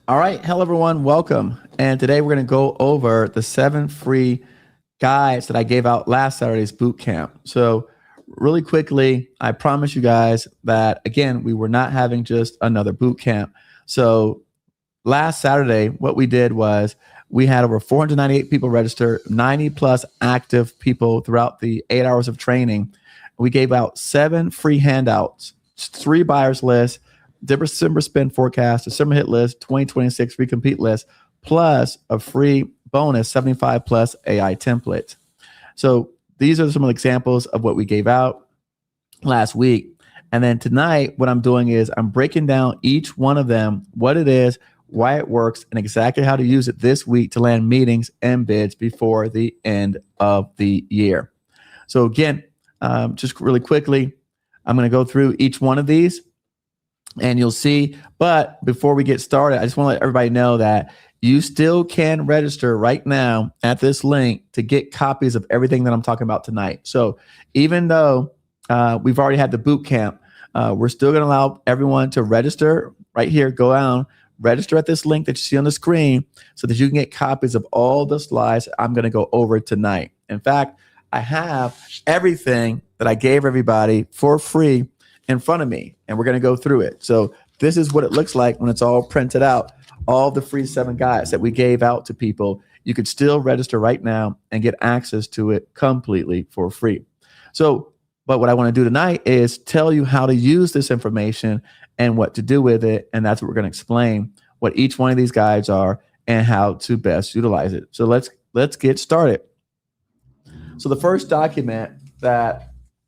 All right. Hello, everyone. Welcome. And today we're going to go over the 7 free guides that I gave out last Saturday's boot camp. So really quickly, I promise you guys that, again, we were not having just another boot camp. So last Saturday, what we did was we had over 498 people register, 90 plus active people throughout the 8 hours of training. We gave out 7 free handouts, 3 buyers lists, December spend forecast, December hit list, 2026 recompete list, plus a free bonus 75 plus AI templates. So these are some of the examples of what we gave out last week. And then tonight, what I'm doing is I'm breaking down each one of them, what it is, why it works, and exactly how to use it this week to land meetings and bids before the end of the year. So again, just really quickly, I'm going to go through each one of these and you'll see. But before we get started, I just want to let everybody know that you still can register right now at this link to get copies of everything that I'm talking about tonight. So even though we've already had the boot camp, we're still going to allow everyone to register right here. Go down, register at this link that you see on the screen so that you can get copies of all the slides I'm going to go over tonight. In fact, I have everything that I gave everybody for free in front of me, and we're going to go through it. So this is what it looks like when it's all printed out. All the free 7 guides that we gave out to people, you could still register right now and get access to it completely for free. So, but what I want to do tonight is tell you how to use this information and what to do with it. And that's what we're going to explain, what each one of these guides are and how to best utilize it. So let's get started. So the first document that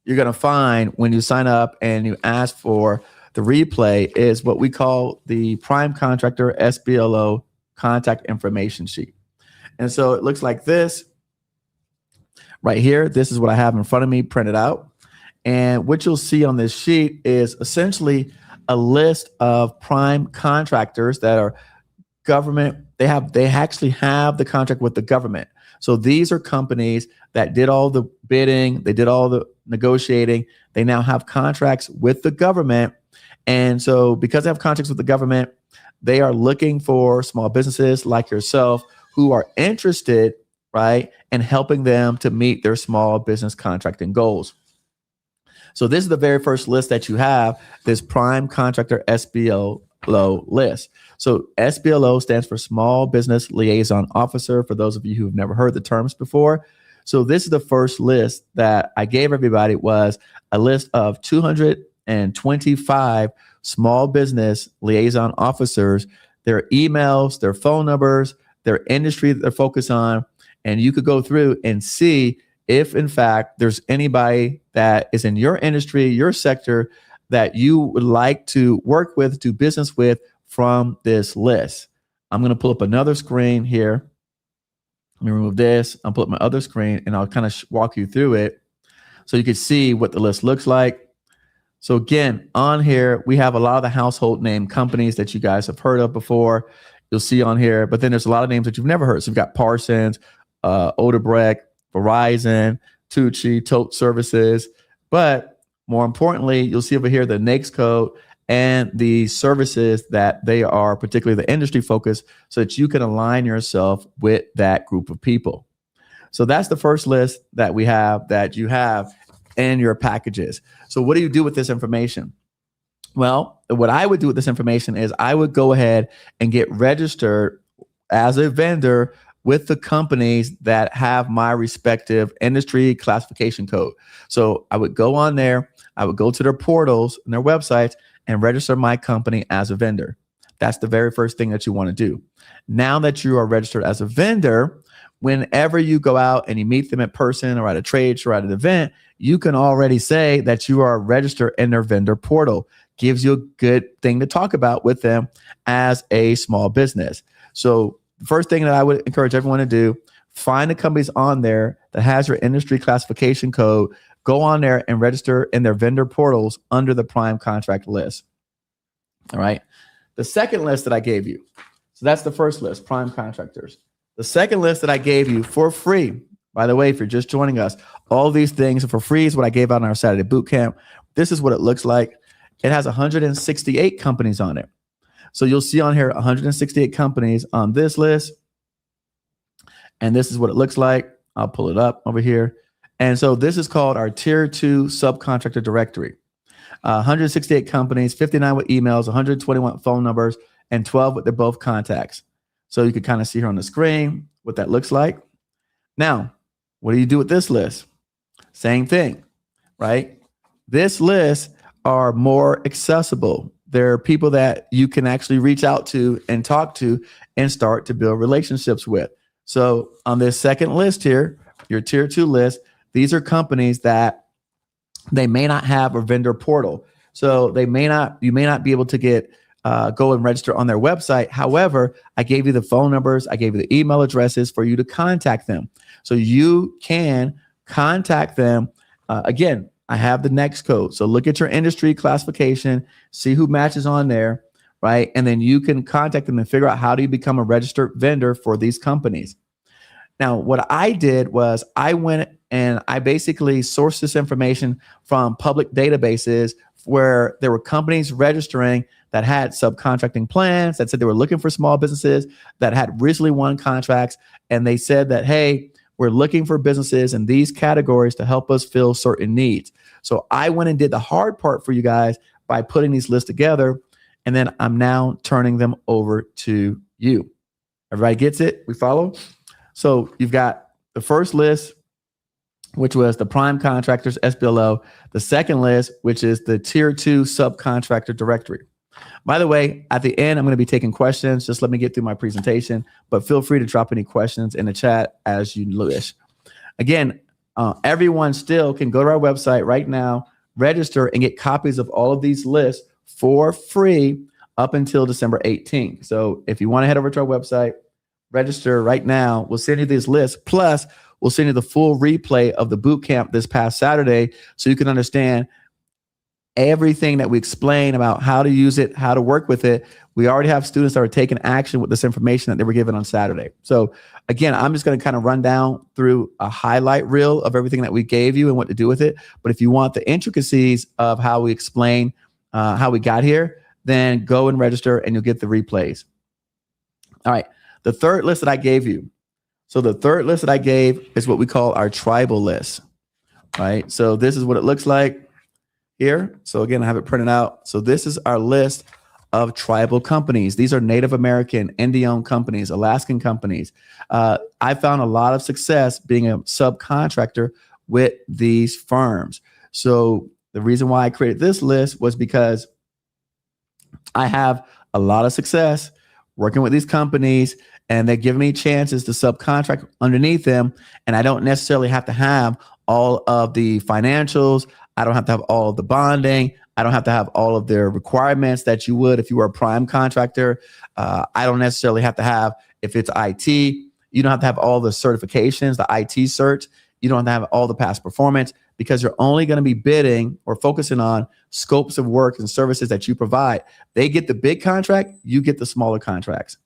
you're going to find when you sign up and you ask for the replay is what we call the Prime Contractor SBLO Contact Information Sheet. And so it looks like this right here. This is what I have in front of me printed out. And what you'll see on this sheet is essentially a list of prime contractors that are government. They actually have the contract with the government. So these are companies that did all the bidding, they did all the negotiating. They now have contracts with the government. And so because they have contracts with the government, they are looking for small businesses like yourself who are interested, right, in helping them to meet their small business contracting goals. So this is the very first list that you have, this Prime Contractor SBLO list. So SBLO stands for Small Business Liaison Officer, for those of you who have never heard the terms before. So this is the first list that I gave everybody, was a list of 225 small business liaison officers, their emails, their phone numbers, their industry that they're focused on. And you could go through and see if, in fact, there's anybody that is in your industry, your sector, that you would like to work with, do business with from this list. I'm going to pull up another screen here. Let me remove this. I'll pull up my other screen and I'll kind of walk you through it so you can see what the list looks like. So again, on here, we have a lot of the household name companies that you guys have heard of before. You'll see on here, but then there's a lot of names that you've never heard. So you've got Parsons, Odebrecht, Verizon, Tucci, Tote Services. But more importantly, you'll see over here the NAICS code and the services that they are, particularly the industry focus, so that you can align yourself with that group of people. So that's the first list that we have, that you have in your packages. So what do you do with this information? Well, what I would do with this information is I would go ahead and get registered as a vendor with the companies that have my respective industry classification code. So I would go on there, I would go to their portals and their websites and register my company as a vendor. That's the very first thing that you want to do. Now that you are registered as a vendor, whenever you go out and you meet them in person or at a trade show or at an event, you can already say that you are registered in their vendor portal. Gives you a good thing to talk about with them as a small business. So the first thing that I would encourage everyone to do, find the companies on there that has your industry classification code, go on there and register in their vendor portals under the prime contract list. All right. The second list that I gave you, so that's the first list, prime contractors. The second list that I gave you for free, by the way, if you're just joining us, all these things for free is what I gave out on our Saturday boot camp. This is what it looks like. It has 168 companies on it. So you'll see on here 168 companies on this list. And this is what it looks like. I'll pull it up over here. And so this is called our Tier 2 Subcontractor Directory. 168 companies, 59 with emails, 121 phone numbers, and 12 with their both contacts. So you can kind of see here on the screen what that looks like. Now, what do you do with this list? Same thing, right? This list are more accessible. There are people that you can actually reach out to and talk to and start to build relationships with. So on this second list here, your Tier 2 list, these are companies that they may not have a vendor portal. So you may not be able to go and register on their website. However, I gave you the phone numbers, I gave you the email addresses for you to contact them. So you can contact them. Again, I have the next code. So look at your industry classification, see who matches on there, right? And then you can contact them and figure out how do you become a registered vendor for these companies. Now, what I did was I went and I basically sourced this information from public databases where there were companies registering that had subcontracting plans, that said they were looking for small businesses, that had recently won contracts. And they said that, hey, we're looking for businesses in these categories to help us fill certain needs. So I went and did the hard part for you guys by putting these lists together. And then I'm now turning them over to you. Everybody gets it? We follow? So you've got the first list, which was the prime contractors, SBLO. The second list, which is the Tier 2 Subcontractor Directory. By the way, at the end, I'm going to be taking questions. Just let me get through my presentation, but feel free to drop any questions in the chat as you wish. Again, everyone still can go to our website right now, register, and get copies of all of these lists for free up until December 18th. So if you want to head over to our website, register right now. We'll send you these lists. Plus, we'll send you the full replay of the boot camp this past Saturday so you can understand everything that we explain about how to use it, how to work with it. We already have students that are taking action with this information that they were given on Saturday. So again, I'm just going to kind of run down through a highlight reel of everything that we gave you and what to do with it. But if you want the intricacies of how we explain how we got here, then go and register and you'll get the replays. All right. The third list that I gave you. So the third list that I gave is what we call our tribal list, right? So this is what it looks like here. So again, I have it printed out. So this is our list of tribal companies. These are Native American, Indian companies, Alaskan companies. I found a lot of success being a subcontractor with these firms. So the reason why I created this list was because I have a lot of success working with these companies, and they give me chances to subcontract underneath them. And I don't necessarily have to have all of the financials. I don't have to have all of the bonding. I don't have to have all of their requirements that you would if you were a prime contractor. I don't necessarily have to have, if it's IT, you don't have to have all the certifications, the IT cert. You don't have to have all the past performance, because you're only going to be bidding or focusing on scopes of work and services that you provide. They get the big contract, you get the smaller contracts.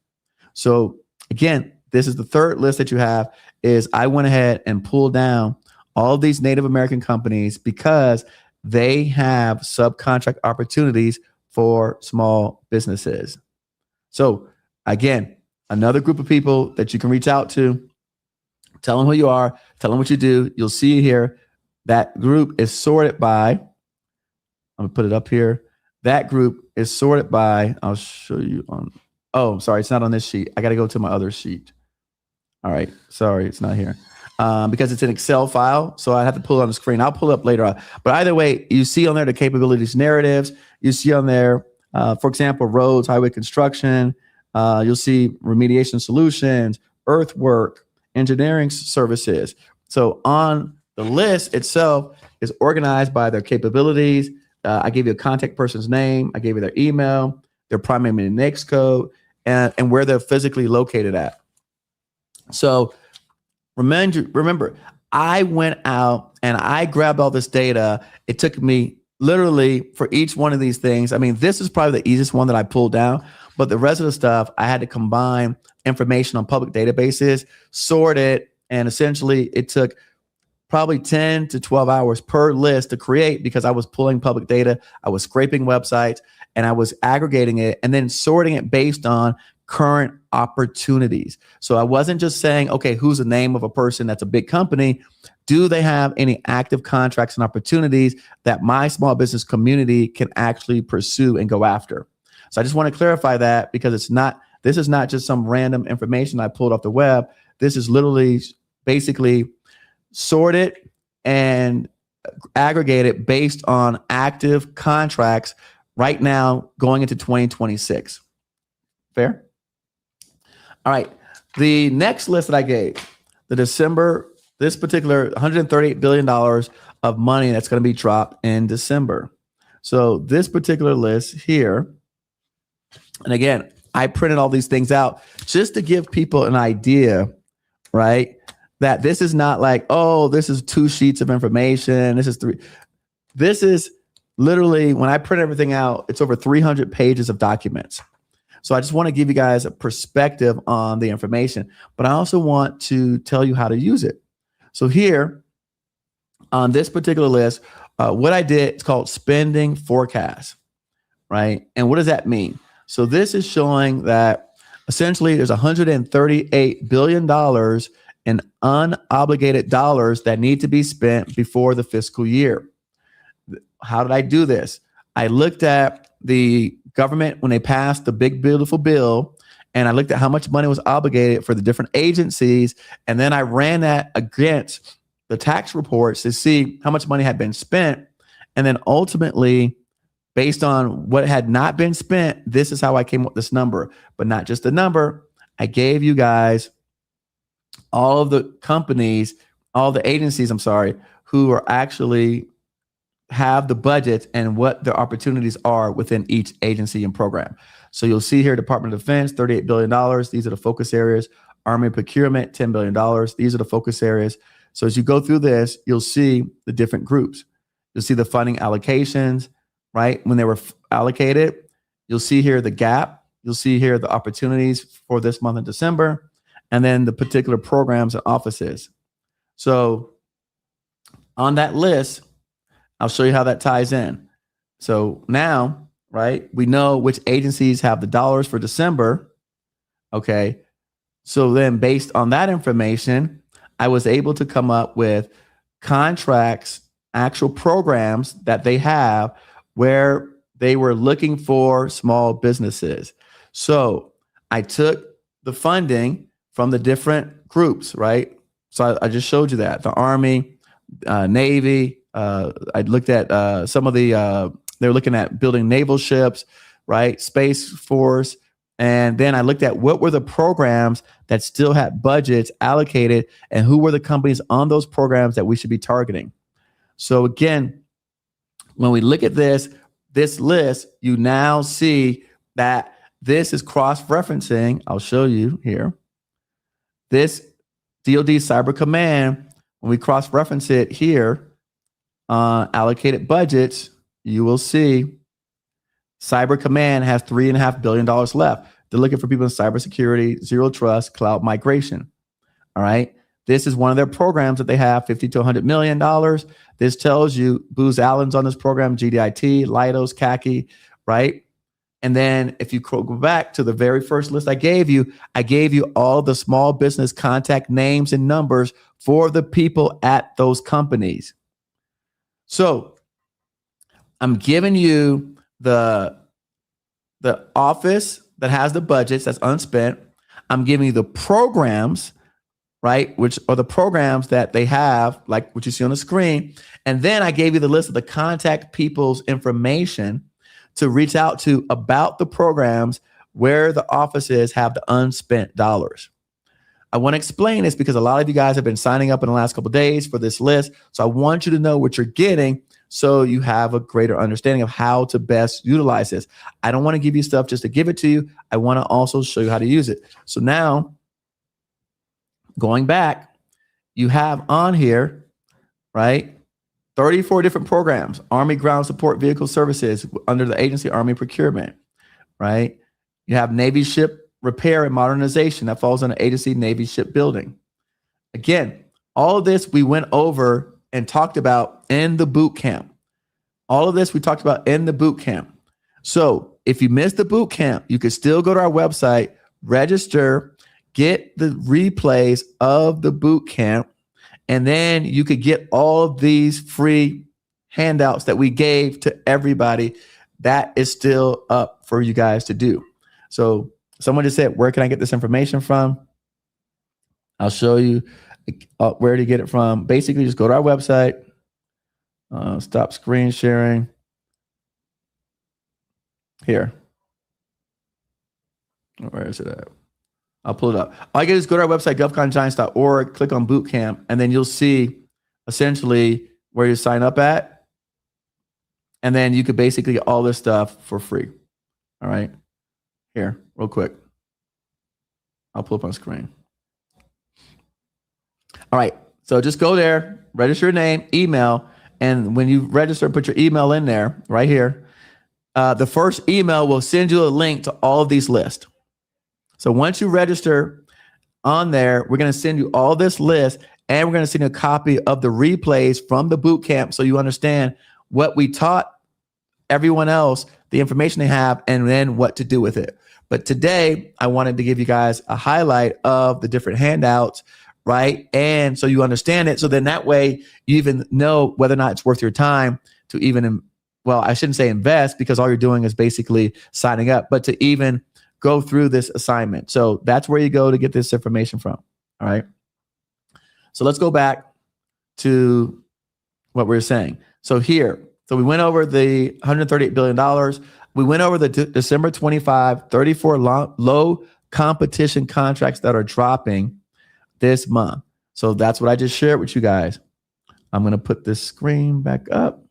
So again, this is the third list that you have. Is I went ahead and pulled down all of these Native American companies because they have subcontract opportunities for small businesses. So again, another group of people that you can reach out to, tell them who you are, tell them what you do. You'll see here that group is sorted by, I'm gonna put it up here. That group is sorted by, I'll show you on, oh, sorry, it's not on this sheet. I got to go to my other sheet. All right, sorry, it's not here. Because it's an Excel file, so I have to pull it on the screen. I'll pull it up later on. But either way, you see on there the capabilities narratives. You see on there, for example, roads, highway construction. You'll see remediation solutions, earthwork, engineering services. So on the list itself is organized by their capabilities. I gave you a contact person's name. I gave you their email, their primary NAICS code, and where they're physically located at. So remember, I went out and I grabbed all this data. It took me literally for each one of these things. I mean, this is probably the easiest one that I pulled down, but the rest of the stuff, I had to combine information on public databases, sort it, and essentially it took probably 10 to 12 hours per list to create because I was pulling public data. I was scraping websites. and I was aggregating it and then sorting it based on current opportunities. So I wasn't just saying, okay, who's the name of a person that's a big company? Do they have any active contracts and opportunities that my small business community can actually pursue and go after? So I just want to clarify that, because this is not just some random information I pulled off the web. This is literally basically sorted and aggregated based on active contracts right now going into 2026. Fair? All right. The next list that I gave, the December, this particular $138 billion of money that's going to be dropped in December. So this particular list here, and again, I printed all these things out just to give people an idea, right? That this is not like, oh, this is 2 sheets of information. This is 3. This is literally, when I print everything out, it's over 300 pages of documents. So I just want to give you guys a perspective on the information, but I also want to tell you how to use it. So here on this particular list, what I did, it's called spending forecast, right? And what does that mean? So this is showing that essentially there's $138 billion in unobligated dollars that need to be spent before the fiscal year. How did I do this? I looked at the government when they passed the big beautiful bill, and I looked at how much money was obligated for the different agencies, and then I ran that against the tax reports to see how much money had been spent, and then ultimately, based on what had not been spent, this is how I came up with this number. But not just the number, I gave you guys all of the companies, all the agencies, who are actually have the budget and what their opportunities are within each agency and program. So you'll see here, Department of Defense, $38 billion. These are the focus areas. Army Procurement, $10 billion. These are the focus areas. So as you go through this, you'll see the different groups. You'll see the funding allocations, right? When they were allocated, you'll see here the gap. You'll see here the opportunities for this month in December, and then the particular programs and offices. So on that list, I'll show you how that ties in. So now, right, we know which agencies have the dollars for December. Okay. So then based on that information, I was able to come up with contracts, actual programs that they have where they were looking for small businesses. So I took the funding from the different groups, right? So I just showed you that. The Army, Navy, I looked at some of the, they were looking at building naval ships, right? Space Force. And then I looked at what were the programs that still had budgets allocated and who were the companies on those programs that we should be targeting. So again, when we look at this list, you now see that this is cross-referencing. I'll show you here. This DoD Cyber Command, when we cross-reference it here, allocated budgets, you will see Cyber Command has $3.5 billion left. They're looking for people in cybersecurity, zero trust, cloud migration. All right. This is one of their programs that they have, $50 to $100 million. This tells you Booz Allen's on this program, GDIT, Leidos, CACI, right? And then if you go back to the very first list I gave you all the small business contact names and numbers for the people at those companies. So I'm giving you the office that has the budgets that's unspent. I'm giving you the programs, right, which are the programs that they have, like what you see on the screen. And then I gave you the list of the contact people's information to reach out to about the programs where the offices have the unspent dollars. I want to explain this because a lot of you guys have been signing up in the last couple of days for this list. So I want you to know what you're getting so you have a greater understanding of how to best utilize this. I don't want to give you stuff just to give it to you. I want to also show you how to use it. So now, going back, you have on here, right, 34 different programs. Army Ground Support Vehicle Services under the agency Army Procurement, right? You have Navy Ship Repair and Modernization. That falls under agency Navy Shipbuilding. Again, all of this we went over and talked about in the boot camp. All of this we talked about in the boot camp. So if you missed the boot camp, you could still go to our website, register, get the replays of the boot camp, and then you could get all of these free handouts that we gave to everybody. That is still up for you guys to do. So someone just said, where can I get this information from? I'll show you where to get it from. Basically, just go to our website, stop screen sharing. Here. Where is it at? I'll pull it up. All you gotta do is go to our website, govcongiants.org, click on Bootcamp, and then you'll see essentially where you sign up at. And then you could basically get all this stuff for free. All right. Here, real quick. I'll pull up on screen. All right. So just go there, register your name, email, and when you register, put your email in there right here. The first email will send you a link to all of these lists. So once you register on there, we're going to send you all this list, and we're going to send you a copy of the replays from the boot camp so you understand what we taught everyone else, the information they have, and then what to do with it. But today, I wanted to give you guys a highlight of the different handouts, right? And so you understand it. So then that way you even know whether or not it's worth your time to even, well, I shouldn't say invest, because all you're doing is basically signing up, but to even go through this assignment. So that's where you go to get this information from. All right. So let's go back to what we were saying. So here, so we went over the $138 billion. We went over the December 25, 34 low competition contracts that are dropping this month. So that's what I just shared with you guys. I'm going to put this screen back up.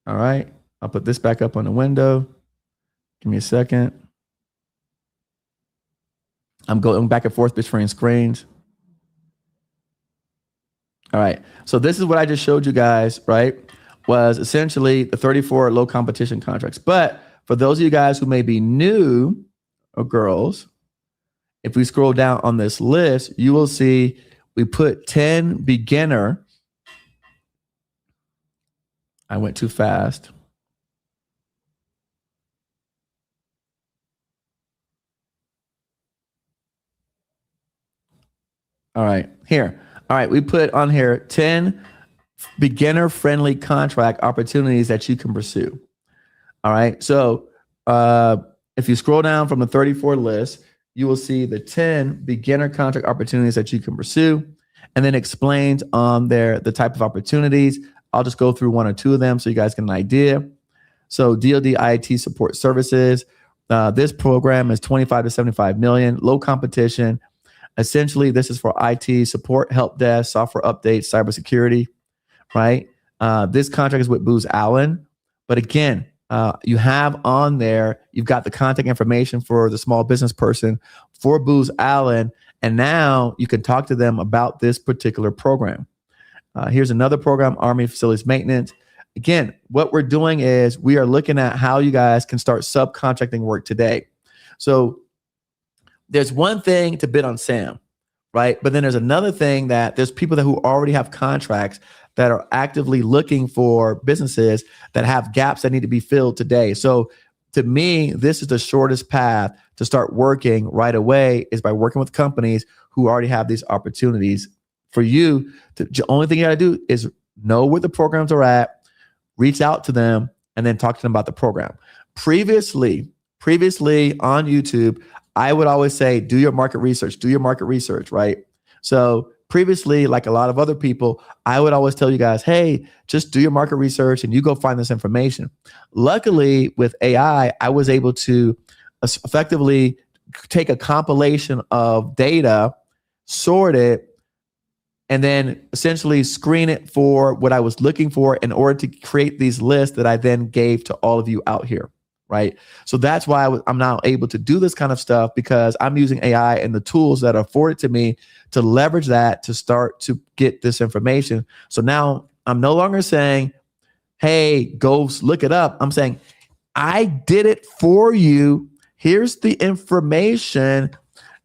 All right. I'll put this back up on the window. Give me a second. I'm going back and forth between screens. All right. So this is what I just showed you guys, right? Was essentially the 34 low competition contracts. But for those of you guys who may be new, or girls, if we scroll down on this list, you will see we put 10 beginner. I went too fast. All right, here. All right, we put on here 10 beginner-friendly contract opportunities that you can pursue. All right, so if you scroll down from the 34 list, you will see the 10 beginner contract opportunities that you can pursue, and then explains on there the type of opportunities. I'll just go through one or two of them so you guys get an idea. So DoD IT support services. This program is 25 to 75 million, low competition. Essentially, this is for IT support, help desk, software updates, cybersecurity, right? This contract is with Booz Allen. But again, you have on there, you've got the contact information for the small business person for Booz Allen, and now you can talk to them about this particular program. Here's another program, Army Facilities Maintenance. Again, what we're doing is we are looking at how you guys can start subcontracting work today. So there's one thing to bid on SAM, right? But then there's another thing that there's people who already have contracts that are actively looking for businesses that have gaps that need to be filled today. So to me, this is the shortest path to start working right away, is by working with companies who already have these opportunities. For you, the only thing you got to do is know where the programs are at, reach out to them, and then talk to them about the program. Previously on YouTube, I would always say, do your market research, right? So previously, like a lot of other people, I would always tell you guys, hey, just do your market research and you go find this information. Luckily, with AI, I was able to effectively take a compilation of data, sort it, and then essentially screen it for what I was looking for in order to create these lists that I then gave to all of you out here, right? So that's why I'm now able to do this kind of stuff, because I'm using AI and the tools that are afforded to me to leverage that to start to get this information. So now I'm no longer saying, hey, go look it up. I'm saying, I did it for you. Here's the information.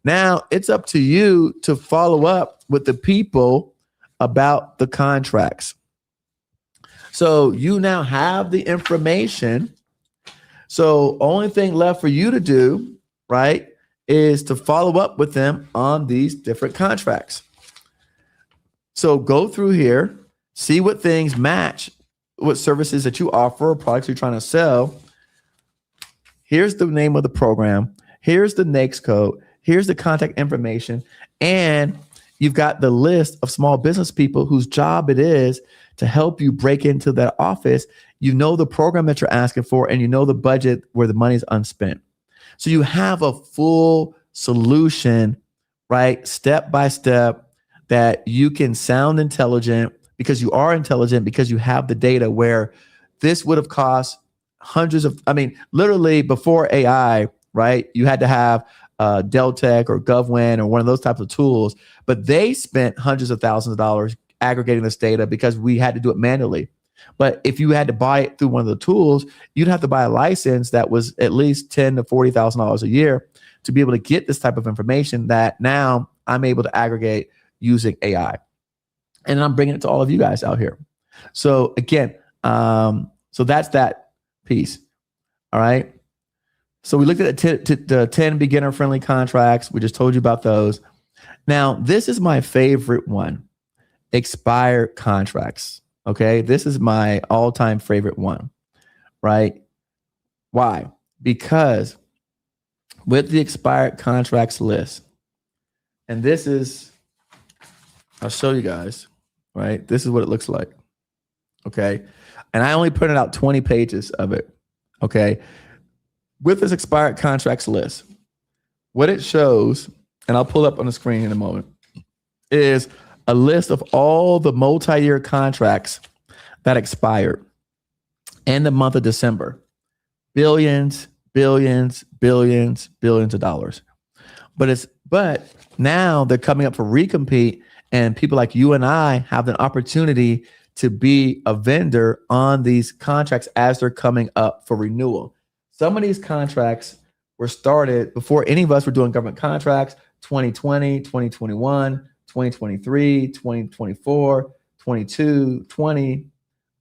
Now it's up to you to follow up with the people about the contracts. So you now have the information. So only thing left for you to do, right, is to follow up with them on these different contracts. So go through here, see what things match, what services that you offer, or products you're trying to sell. Here's the name of the program. Here's the NAICS code. Here's the contact information. And you've got the list of small business people whose job it is to help you break into that office. You know the program that you're asking for, and you know the budget where the money is unspent. So you have a full solution, right? Step by step, that you can sound intelligent because you are intelligent, because you have the data, where this would have cost hundreds of, literally before AI, right? You had to have Deltek or GovCon or one of those types of tools, but they spent hundreds of thousands of dollars aggregating this data because we had to do it manually. But if you had to buy it through one of the tools, you'd have to buy a license that was at least $10,000 to $40,000 a year to be able to get this type of information that now I'm able to aggregate using AI. And I'm bringing it to all of you guys out here. So again, so that's that piece. All right. So we looked at the 10 beginner-friendly contracts. We just told you about those. Now, this is my favorite one, expired contracts. Okay, this is my all-time favorite one, right? Why? Because with the expired contracts list, and this is, I'll show you guys, right? This is what it looks like, okay? And I only printed out 20 pages of it, okay? With this expired contracts list, what it shows, and I'll pull up on the screen in a moment, is a list of all the multi-year contracts that expired in the month of December. Billions, billions, billions, billions of dollars. But now they're coming up for recompete, and people like you and I have an opportunity to be a vendor on these contracts as they're coming up for renewal. Some of these contracts were started before any of us were doing government contracts, 2020, 2021, 2023, 2024, 22, 20,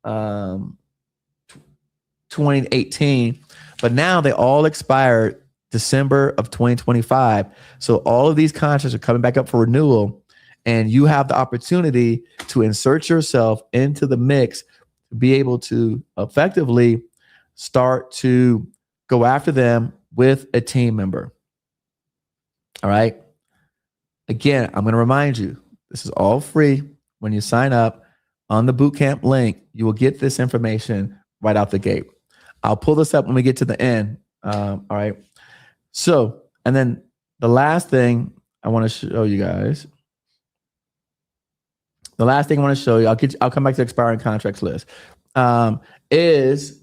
2018. But now they all expired December of 2025. So all of these contracts are coming back up for renewal, and you have the opportunity to insert yourself into the mix to be able to effectively start to go after them with a team member. All right. Again, I'm going to remind you, this is all free. When you sign up on the Bootcamp link, you will get this information right out the gate. I'll pull this up when we get to the end. All right. So, and then the last thing I want to show you guys, I'll come back to the expiring contracts list, is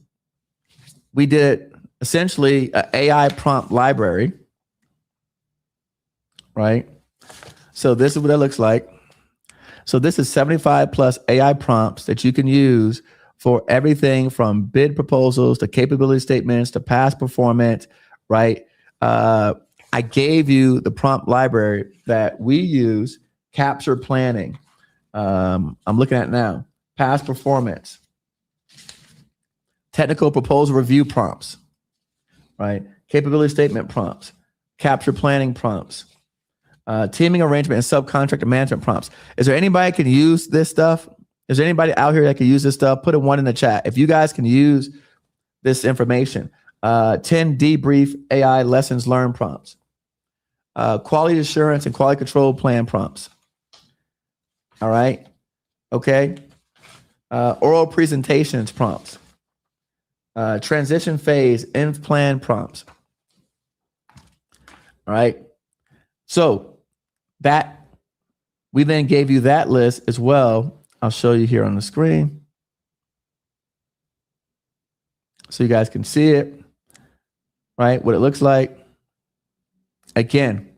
we did essentially an AI prompt library, right? So this is what it looks like. So this is 75 plus AI prompts that you can use for everything from bid proposals to capability statements to past performance, right? I gave you the prompt library that we use, capture planning. I'm looking at now, past performance, technical proposal review prompts, right? Capability statement prompts, capture planning prompts, teaming arrangement and subcontractor management prompts. Is there anybody that can use this stuff? Is there anybody out here that can use this stuff? Put a 1 in the chat if you guys can use this information. 10 debrief AI lessons learned prompts, quality assurance and quality control plan prompts. All right. Okay. Oral presentations prompts, transition phase in plan prompts. All right. So that we then gave you that list as well. I'll show you here on the screen so you guys can see it, right? What it looks like. Again,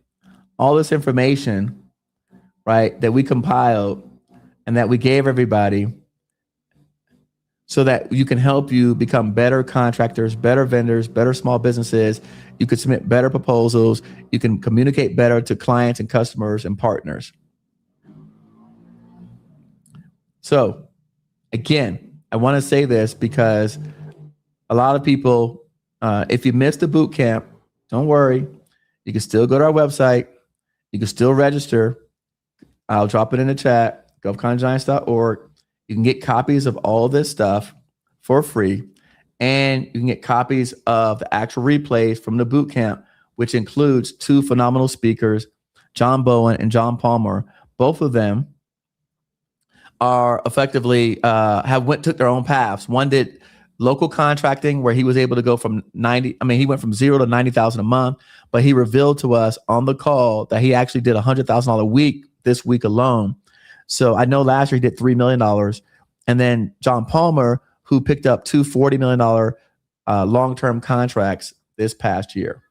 all this information, right, that we compiled and that we gave everybody so that you can help you become better contractors, better vendors, better small businesses. You can submit better proposals. You can communicate better to clients and customers and partners. So again, I want to say this because a lot of people, if you missed the boot camp, don't worry. You can still go to our website. You can still register. I'll drop it in the chat, govcongiants.org. You can get copies of all this stuff for free. And you can get copies of the actual replays from the boot camp, which includes 2 phenomenal speakers, John Bowen and John Palmer. Both of them are effectively took their own paths. One did local contracting, where he was able to go from he went from 0 to 90,000 a month, but he revealed to us on the call that he actually did $100,000 a week this week alone. So I know last year he did $3 million. And then John Palmer, who picked up 2 $40 million long-term contracts this past year.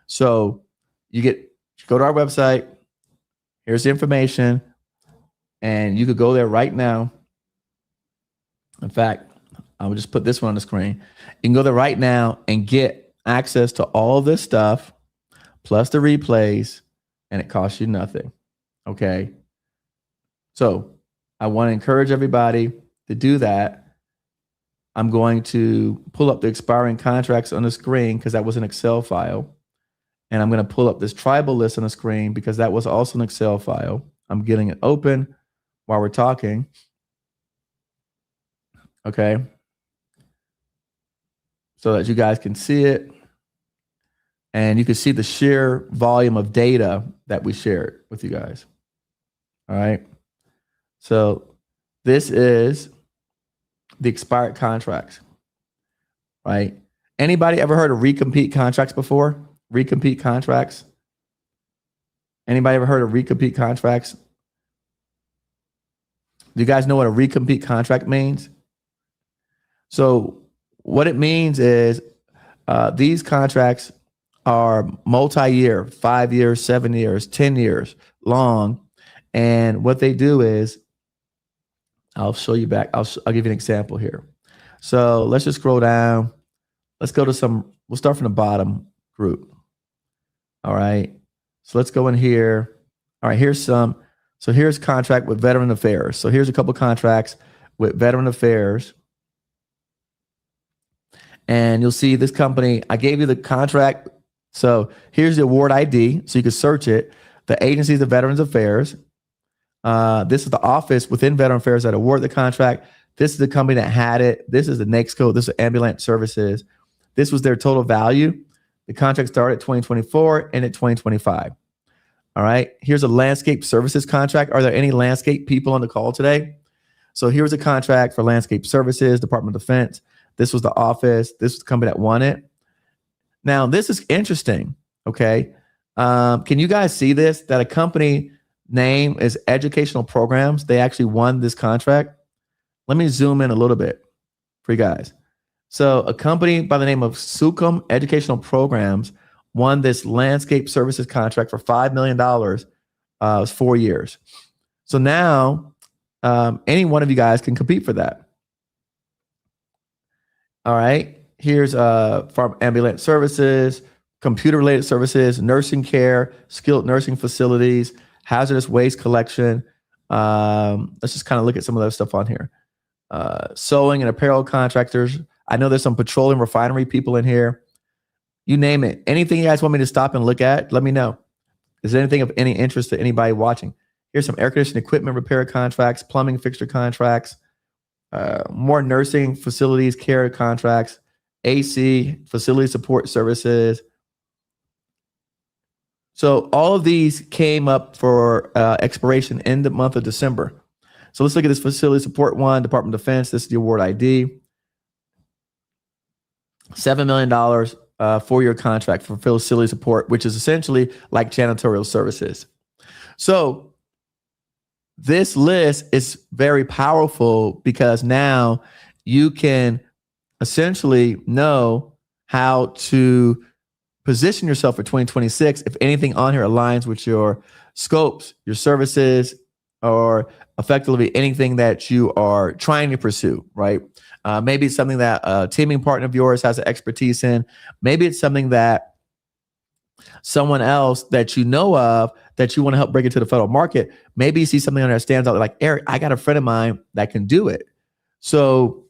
So go to our website. Here's the information. And you could go there right now. In fact, I will just put this one on the screen. You can go there right now and get access to all of this stuff, plus the replays, and it costs you nothing. Okay. So I want to encourage everybody to do that. I'm going to pull up the expiring contracts on the screen because that was an Excel file. And I'm going to pull up this tribal list on the screen because that was also an Excel file. I'm getting it open while we're talking. Okay. So that you guys can see it. And you can see the sheer volume of data that we shared with you guys. All right. So this is the expired contracts, right? Anybody ever heard of recompete contracts before? Recompete contracts? Anybody ever heard of recompete contracts? Do you guys know what a recompete contract means? So what it means is these contracts are multi-year, 5 years, 7 years, 10 years long. And what they do is, I'll show you back. I'll give you an example here. So let's just scroll down. Let's go to we'll start from the bottom group. All right. So let's go in here. All right, here's contract with Veteran Affairs. So here's a couple contracts with Veteran Affairs. And you'll see this company, I gave you the contract. So here's the award ID, so you can search it. The agency is the Veterans Affairs. This is the office within Veteran Affairs that award the contract. This is the company that had it. This is the next code. This is Ambulance Services. This was their total value. The contract started 2024 and at 2025. All right. Here's a landscape services contract. Are there any landscape people on the call today? So here's a contract for landscape services, Department of Defense. This was the office. This was the company that won it. Now, this is interesting. Okay. Can you guys see this? That a company name is Educational Programs. They actually won this contract. Let me zoom in a little bit for you guys. So a company by the name of Sucum Educational Programs won this landscape services contract for $5 million. It was 4 years. So now any one of you guys can compete for that. All right. Here's from Ambulance Services, computer-related services, nursing care, skilled nursing facilities, hazardous waste collection. Let's just kind of look at some of that stuff on here. Sewing and apparel contractors. I know there's some petroleum refinery people in here. You name it. Anything you guys want me to stop and look at, let me know. Is there anything of any interest to anybody watching? Here's some air conditioning equipment repair contracts, plumbing fixture contracts, more nursing facilities care contracts, AC, facility support services. So all of these came up for expiration in the month of December. So let's look at this facility support one, Department of Defense. This is the award ID. $7 million 4-year contract for facility support, which is essentially like janitorial services. So this list is very powerful because now you can essentially know how to position yourself for 2026 if anything on here aligns with your scopes, your services, or effectively anything that you are trying to pursue, right? Maybe it's something that a teaming partner of yours has an expertise in. Maybe it's something that someone else that you know of that you want to help bring it to the federal market. Maybe you see something on there that stands out like, Eric, I got a friend of mine that can do it. So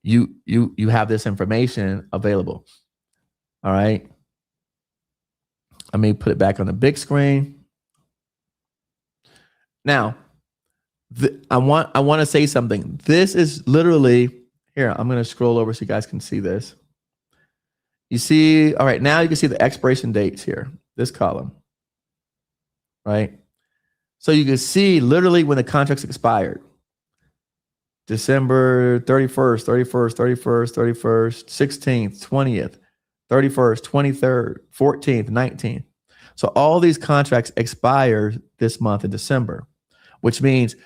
you have this information available. All right. Let me put it back on the big screen. Now, I want to say something. This is literally here. I'm going to scroll over so you guys can see this. You see, all right, now you can see the expiration dates here, this column, right? So you can see literally when the contract's expired. December 31st, 31st, 31st, 31st, 16th, 20th, 31st, 23rd, 14th, 19th. So all these contracts expire this month in December, which means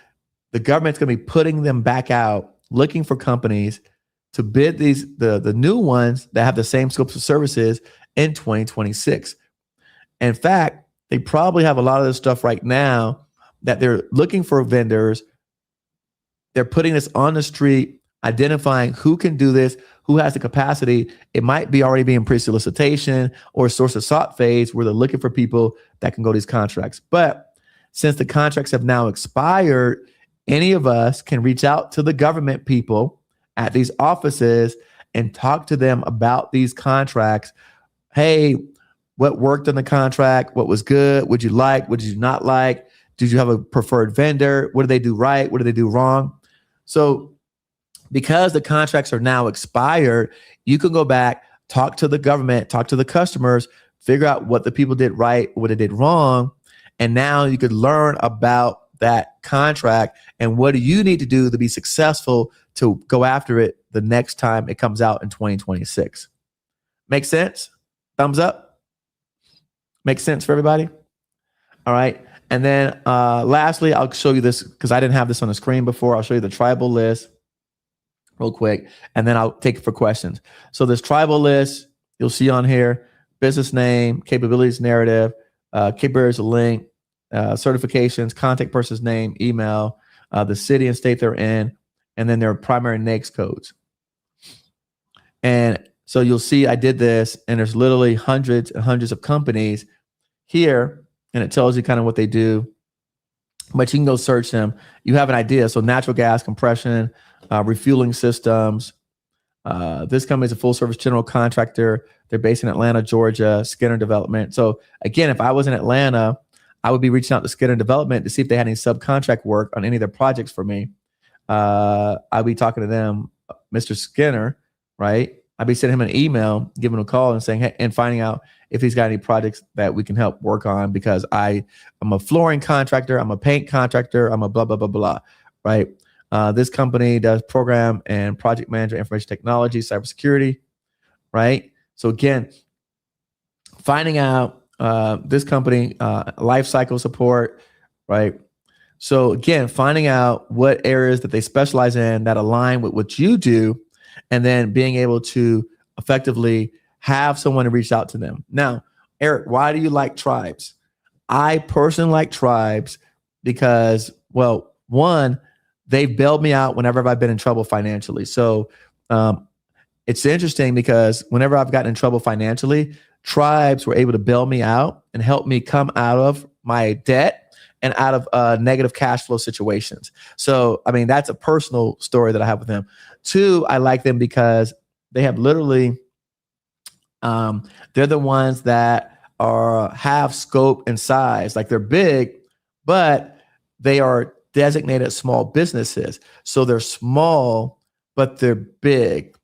the government's going to be putting them back out, looking for companies to bid the new ones that have the same scopes of services in 2026. In fact, they probably have a lot of this stuff right now that they're looking for vendors. They're putting this on the street, identifying who can do this, who has the capacity. It might be already being pre-solicitation or source of sought phase where they're looking for people that can go to these contracts. But since the contracts have now expired, any of us can reach out to the government people at these offices and talk to them about these contracts. Hey, what worked on the contract? What was good? What did you like? What did you not like? Did you have a preferred vendor? What did they do right? What did they do wrong? So because the contracts are now expired, you can go back, talk to the government, talk to the customers, figure out what the people did right, what they did wrong. And now you could learn about that contract and what do you need to do to be successful to go after it the next time it comes out in 2026. Make sense? Thumbs up? Makes sense for everybody? All right. And then lastly, I'll show you this because I didn't have this on the screen before. I'll show you the tribal list real quick, and then I'll take it for questions. So this tribal list, you'll see on here, business name, capabilities narrative, capabilities link, certifications, contact person's name, email, the city and state they're in, and then their primary NAICS codes. And so you'll see I did this, and there's literally hundreds and hundreds of companies here, and it tells you kind of what they do, but you can go search them. You have an idea. So natural gas compression, refueling systems. This company is a full service general contractor. They're based in Atlanta, Georgia, Skinner Development. So again, if I was in Atlanta, I would be reaching out to Skinner Development to see if they had any subcontract work on any of their projects for me. I'd be talking to them, Mr. Skinner, right? I'd be sending him an email, giving him a call and saying, hey, and finding out if he's got any projects that we can help work on, because I'm a flooring contractor, I'm a paint contractor, I'm a blah, blah, blah, blah, right? This company does program and project manager, information technology, cybersecurity, right? So again, finding out this company, life cycle support, right? So again, finding out what areas that they specialize in that align with what you do, and then being able to effectively have someone to reach out to them. Now, Eric, why do you like tribes? I personally like tribes because, well, one, they've bailed me out whenever I've been in trouble financially. So it's interesting because whenever I've gotten in trouble financially, tribes were able to bail me out and help me come out of my debt and out of negative cash flow situations. So, I mean, that's a personal story that I have with them. Two, I like them because they have literally, they're the ones that have scope and size. Like they're big, but they are designated small businesses. So they're small, but they're big.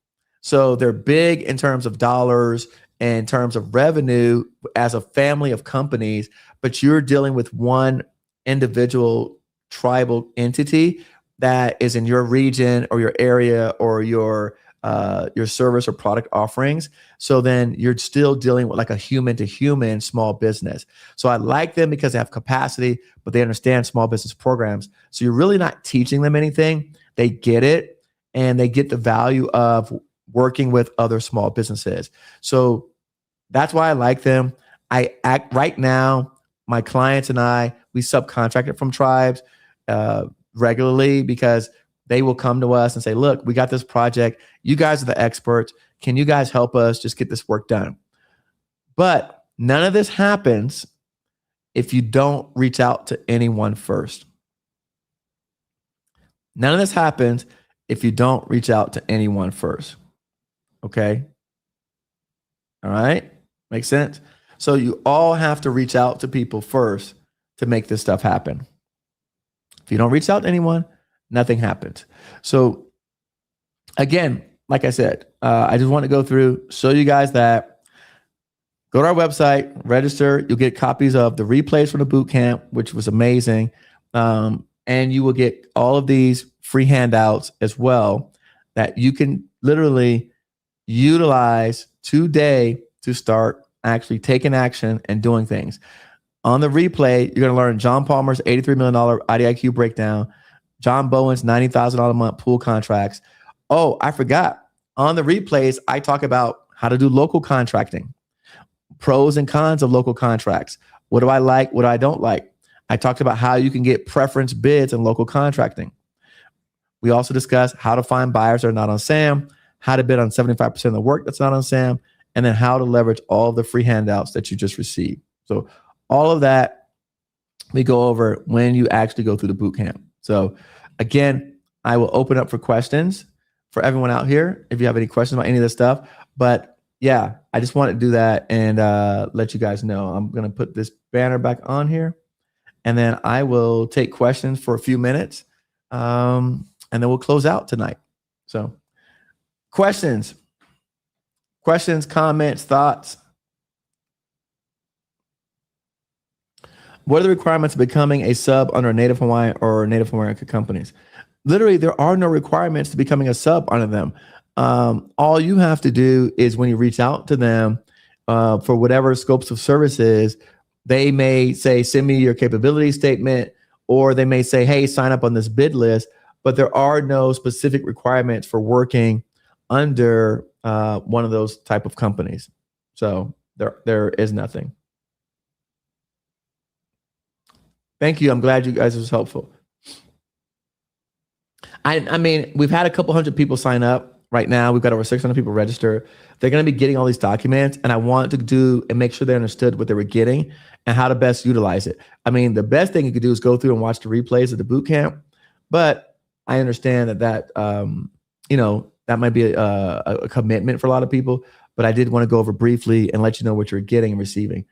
So they're big in terms of dollars, in terms of revenue as a family of companies, but you're dealing with one individual tribal entity that is in your region or your area or your service or product offerings. So then you're still dealing with like a human to human small business. So I like them because they have capacity, but they understand small business programs. So you're really not teaching them anything. They get it, and they get the value of working with other small businesses. So that's why I like them. Right now, my clients and I, we subcontract it from tribes regularly because they will come to us and say, look, we got this project. You guys are the experts. Can you guys help us just get this work done? But none of this happens if you don't reach out to anyone first. None of this happens if you don't reach out to anyone first. Okay. All right. Makes sense. So you all have to reach out to people first to make this stuff happen. If you don't reach out to anyone, nothing happens. So again, like I said, I just want to go through, show you guys that. Go to our website, register. You'll get copies of the replays from the boot camp, which was amazing. And you will get all of these free handouts as well that you can literally utilize today to start actually taking action and doing things. On the replay, you're going to learn John Palmer's $83 million IDIQ breakdown, John Bowen's $90,000 a month pool contracts. Oh, I forgot. On the replays, I talk about how to do local contracting, pros and cons of local contracts. What do I like? What I don't like? I talked about how you can get preference bids in local contracting. We also discussed how to find buyers that are not on SAM, how to bid on 75% of the work that's not on SAM, and then how to leverage all the free handouts that you just received. So all of that we go over when you actually go through the boot camp. So again, I will open up for questions for everyone out here if you have any questions about any of this stuff. But yeah, I just wanted to do that and let you guys know. I'm going to put this banner back on here, and then I will take questions for a few minutes, and then we'll close out tonight. So questions, comments, thoughts. What are the requirements of becoming a sub under Native Hawaiian or Native American companies? Literally, there are no requirements to becoming a sub under them. All you have to do is when you reach out to them for whatever scopes of services, they may say, send me your capability statement, or they may say, hey, sign up on this bid list. But there are no specific requirements for working under one of those type of companies. So there is nothing. Thank you. I'm glad you guys was helpful. I mean, we've had a couple hundred people sign up right now. We've got over 600 people register. They're going to be getting all these documents, and I wanted to do and make sure they understood what they were getting and how to best utilize it. I mean, the best thing you could do is go through and watch the replays of the boot camp, but I understand that that might be a commitment for a lot of people, but I did want to go over briefly and let you know what you're getting and receiving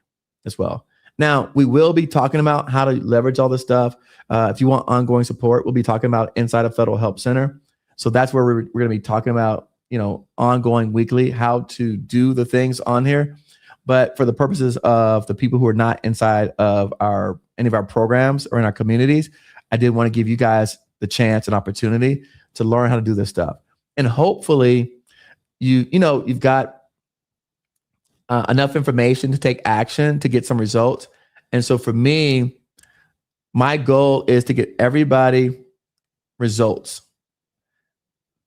as well. Now, we will be talking about how to leverage all this stuff. If you want ongoing support, we'll be talking about inside of Federal Help Center. So that's where we're going to be talking about, ongoing weekly, how to do the things on here. But for the purposes of the people who are not inside of any of our programs or in our communities, I did want to give you guys the chance and opportunity to learn how to do this stuff. And hopefully you've got enough information to take action to get some results. And so for me, my goal is to get everybody results.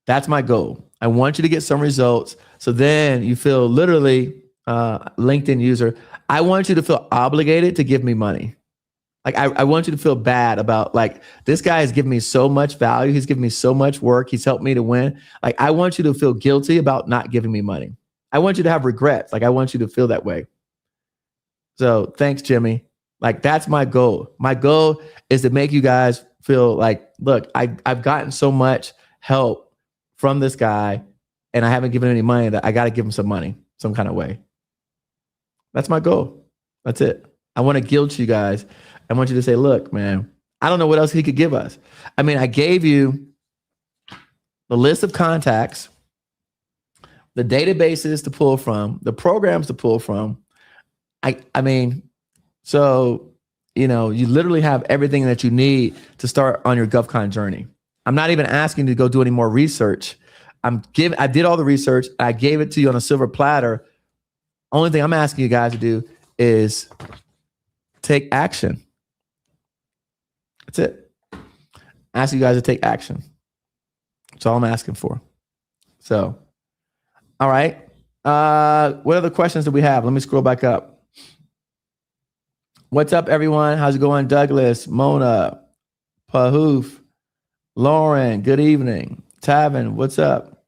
That's my goal. I want you to get some results. So then you feel literally, LinkedIn user, I want you to feel obligated to give me money. Like I want you to feel bad about this guy has given me so much value. He's given me so much work. He's helped me to win. I want you to feel guilty about not giving me money. I want you to have regrets. I want you to feel that way. So thanks, Jimmy. That's my goal. My goal is to make you guys feel look, I've gotten so much help from this guy and I haven't given any money that I got to give him some money some kind of way. That's my goal. That's it. I want to guilt you guys. I want you to say, look, man, I don't know what else he could give us. I mean, I gave you the list of contacts, the databases to pull from, the programs to pull from. I mean, so, you literally have everything that you need to start on your GovCon journey. I'm not even asking you to go do any more research. I did all the research. I gave it to you on a silver platter. Only thing I'm asking you guys to do is take action. That's it. Ask you guys to take action. That's all I'm asking for. So, all right. What other questions do we have? Let me scroll back up. What's up, everyone? How's it going? Douglas, Mona, Pahoof, Lauren, good evening. Tavin, what's up?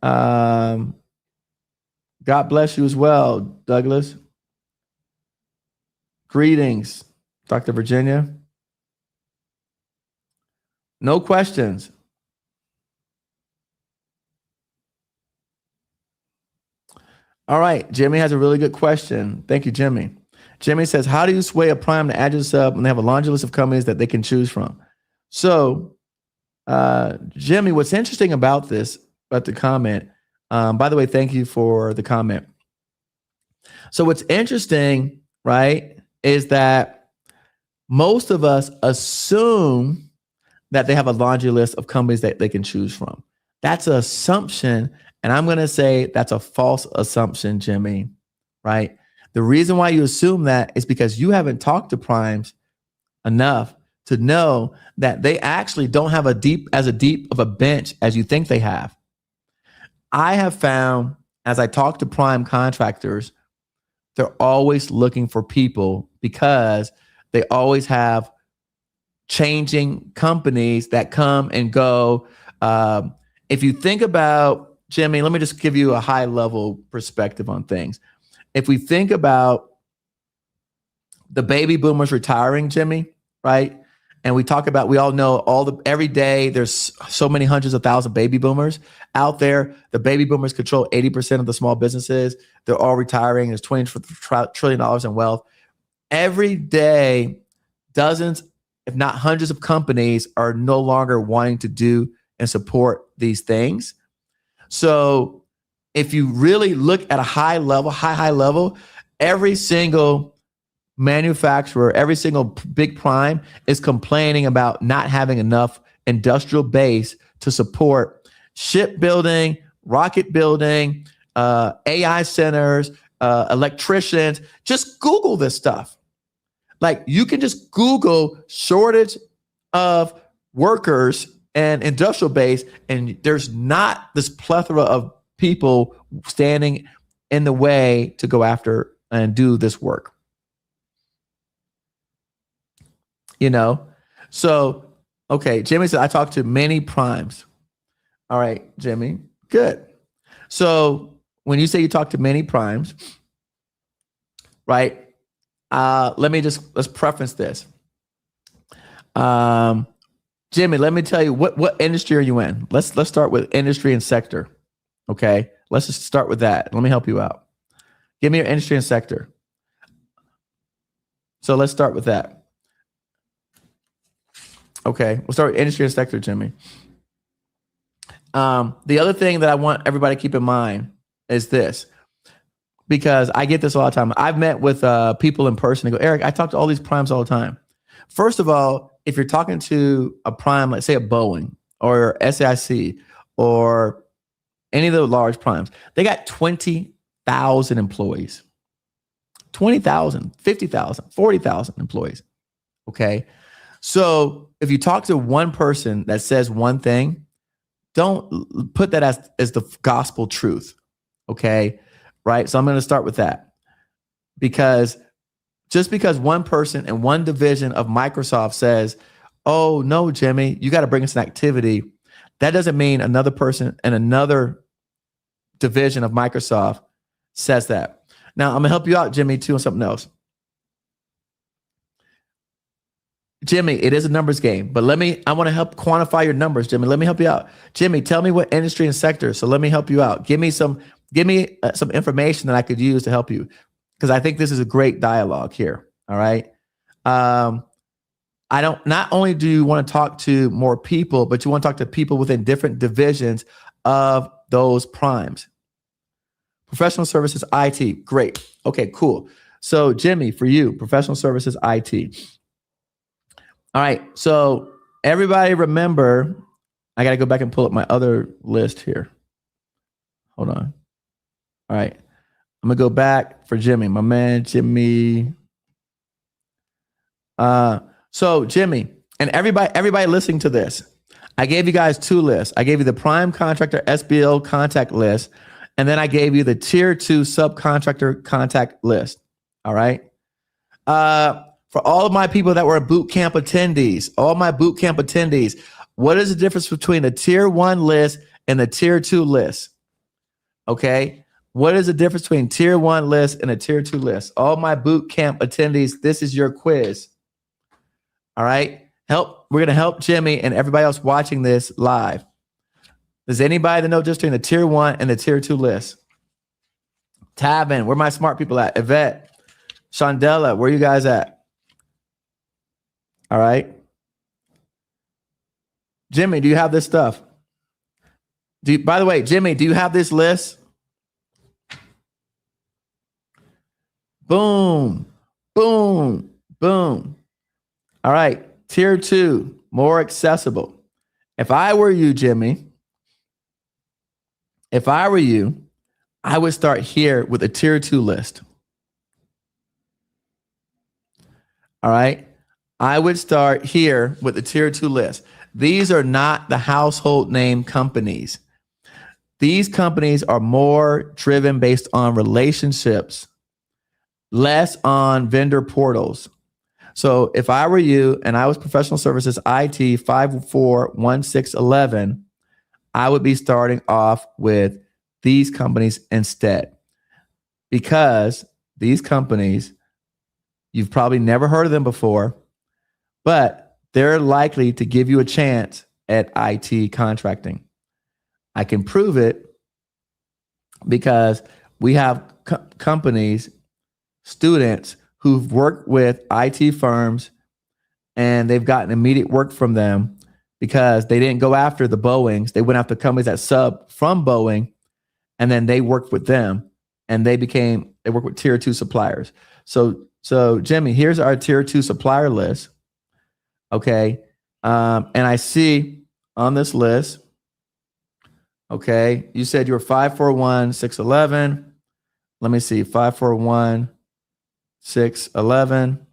God bless you as well, Douglas. Greetings, Dr. Virginia. No questions. All right. Jimmy has a really good question. Thank you, Jimmy. Jimmy says, how do you sway a prime to add your sub when they have a laundry list of companies that they can choose from? So, Jimmy, what's interesting about this, about the comment, by the way, thank you for the comment. So what's interesting, right, is that most of us assume that they have a laundry list of companies that they can choose from. That's an assumption. And I'm going to say that's a false assumption, Jimmy, right? The reason why you assume that is because you haven't talked to primes enough to know that they actually don't have as deep of a bench as you think they have. I have found, as I talk to prime contractors, they're always looking for people because they always have changing companies that come and go. If you think about, Jimmy, let me just give you a high level perspective on things. If we think about the baby boomers retiring, Jimmy, right? And we talk about, we all know every day there's so many hundreds of thousands of baby boomers out there. The baby boomers control 80% of the small businesses. They're all retiring. There's $20 trillion in wealth. Every day, dozens, if not hundreds of companies are no longer wanting to do and support these things. So if you really look at a high level, every single manufacturer, every single big prime is complaining about not having enough industrial base to support shipbuilding, rocket building, AI centers, electricians. Just Google this stuff. Like, you can just Google shortage of workers and industrial base, and there's not this plethora of people standing in the way to go after and do this work. You know? So, okay, Jimmy said, I talked to many primes. All right, Jimmy, good. So when you say you talk to many primes, right? Let's preference this. Jimmy, let me tell you, what industry are you in? Let's start with industry and sector. Okay, let's just start with that. Let me help you out. Give me your industry and sector. So let's start with that. Okay, we'll start with industry and sector, Jimmy. The other thing that I want everybody to keep in mind is this, because I get this all the time. I've met with people in person. They go, Eric, I talk to all these primes all the time. First of all, if you're talking to a prime, let's say a Bowen or SAIC or any of the large primes, they got 20,000 employees, 20,000, 50,000, 40,000 employees. Okay. So if you talk to one person that says one thing, don't put that as the gospel truth. Okay. Right. So I'm going to start with that, because just because one person in one division of Microsoft says, oh no, Jimmy, you got to bring us an activity, that doesn't mean another person in another division of Microsoft says that. Now I'm gonna help you out, Jimmy, too, on something else. Jimmy, it is a numbers game, but I want to help quantify your numbers, Jimmy. Let me help you out. Jimmy, tell me what industry and sector. So let me help you out. Give me some information that I could use to help you, because I think this is a great dialogue here. All right. Not only do you want to talk to more people, but you want to talk to people within different divisions of those primes. Professional services, IT. Great. Okay, cool. So Jimmy, for you, professional services, IT. All right. So everybody remember, I got to go back and pull up my other list here. Hold on. All right. I'm going to go back for Jimmy, my man, Jimmy. So Jimmy and everybody listening to this, I gave you guys two lists. I gave you the prime contractor SBLO contact list, and then I gave you the tier 2 subcontractor contact list. All right. For all of my people that were bootcamp attendees, what is the difference between the tier 1 list and the tier 2 list? Okay. What is the difference between tier 1 list and a tier 2 list? All my bootcamp attendees, this is your quiz. All right. We're going to help Jimmy and everybody else watching this live. Does anybody know just between the tier 1 and the tier 2 list? Tavin, where my smart people at? Yvette, Shondella, where you guys at? All right. Jimmy, do you have this stuff? By the way, Jimmy, do you have this list? Boom, boom, boom. All right. Tier 2, more accessible. If I were you, Jimmy, I would start here with a tier 2 list. All right. I would start here with the tier 2 list. These are not the household name companies. These companies are more driven based on relationships, less on vendor portals. So if I were you and I was professional services IT 541611, I would be starting off with these companies instead, because these companies, you've probably never heard of them before, but they're likely to give you a chance at IT contracting. I can prove it because we have companies, students who've worked with IT firms and they've gotten immediate work from them because they didn't go after the Boeings. They went after companies that sub from Boeing, and then they worked with them and they worked with tier 2 suppliers. So Jimmy, here's our tier 2 supplier list. Okay. And I see on this list, okay, you said you were 541611. Let me see, 541611.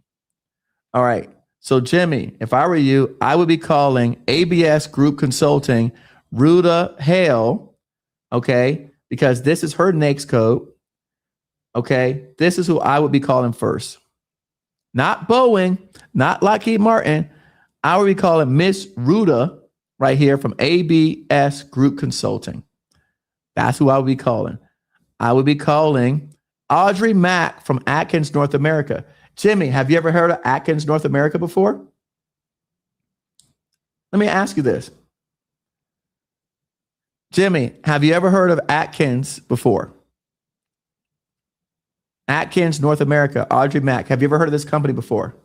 All right. So Jimmy, if I were you, I would be calling ABS Group Consulting Ruta Hale, okay, because this is her NAICS code. Okay. This is who I would be calling first. Not Bowen, not Lockheed Martin. I would be calling Miss Ruta right here from ABS Group Consulting. That's who I would be calling. I would be calling Audrey Mack from Atkins, North America. Jimmy, have you ever heard of Atkins, North America before? Let me ask you this. Jimmy, have you ever heard of Atkins before? Atkins, North America, Audrey Mack. Have you ever heard of this company before?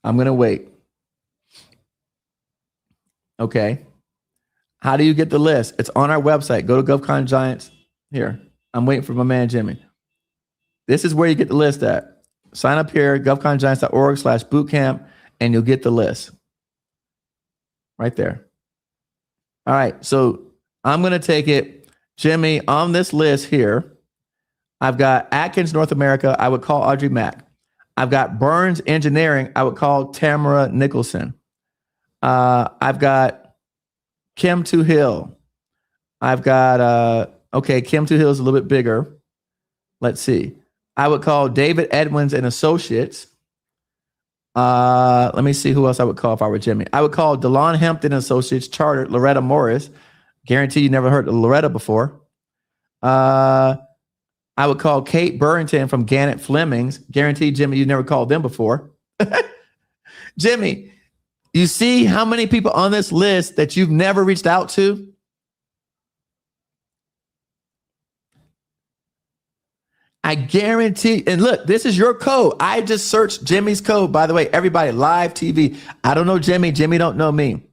I'm going to wait. Okay. How do you get the list? It's on our website. Go to GovCon Giants. Here, I'm waiting for my man, Jimmy. This is where you get the list at. Sign up here, govcongiants.org/bootcamp, and you'll get the list right there. All right. So I'm going to take it, Jimmy, on this list here. I've got Atkins, North America. I would call Audrey Mack. I've got Burns Engineering. I would call Tamara Nicholson. I've got Kim Hill. I've got, Kim Hill is a little bit bigger. Let's see. I would call David Edwins and Associates. Let me see who else I would call if I were Jimmy. I would call DeLon Hampton Associates, Chartered, Loretta Morris. Guarantee you never heard of Loretta before. I would call Kate Burrington from Gannett Flemings. Guarantee, Jimmy, you never called them before. Jimmy, you see how many people on this list that you've never reached out to? I guarantee, and look, this is your code. I just searched Jimmy's code. By the way, everybody, live TV. I don't know Jimmy. Jimmy don't know me.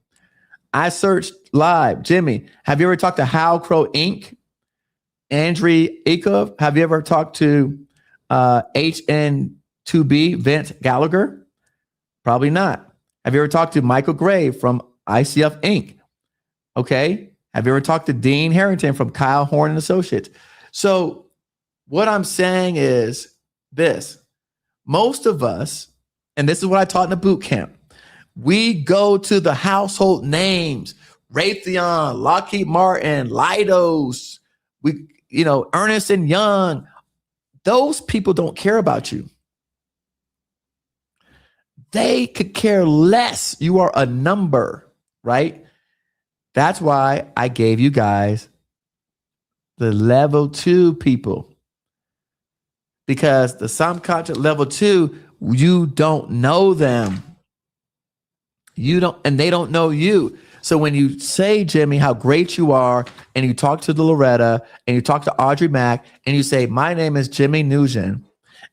I searched live. Jimmy, have you ever talked to Hal Crow Inc.? Andrea Ikov? Have you ever talked to HN2B, Vince Gallagher? Probably not. Have you ever talked to Michael Gray from ICF Inc.? Okay. Have you ever talked to Dean Harrington from Kyle Horn and Associates? So what I'm saying is this. Most of us, and this is what I taught in the boot camp, we go to the household names, Raytheon, Lockheed Martin, Leidos, Ernest and Young. Those people don't care about you. They could care less. You are a number, right? That's why I gave you guys the level 2 people. Because the subcontract level 2, you don't know them. You don't, and they don't know you. So when you say, Jimmy, how great you are, and you talk to the Loretta and you talk to Audrey Mack and you say, my name is Jimmy Nugent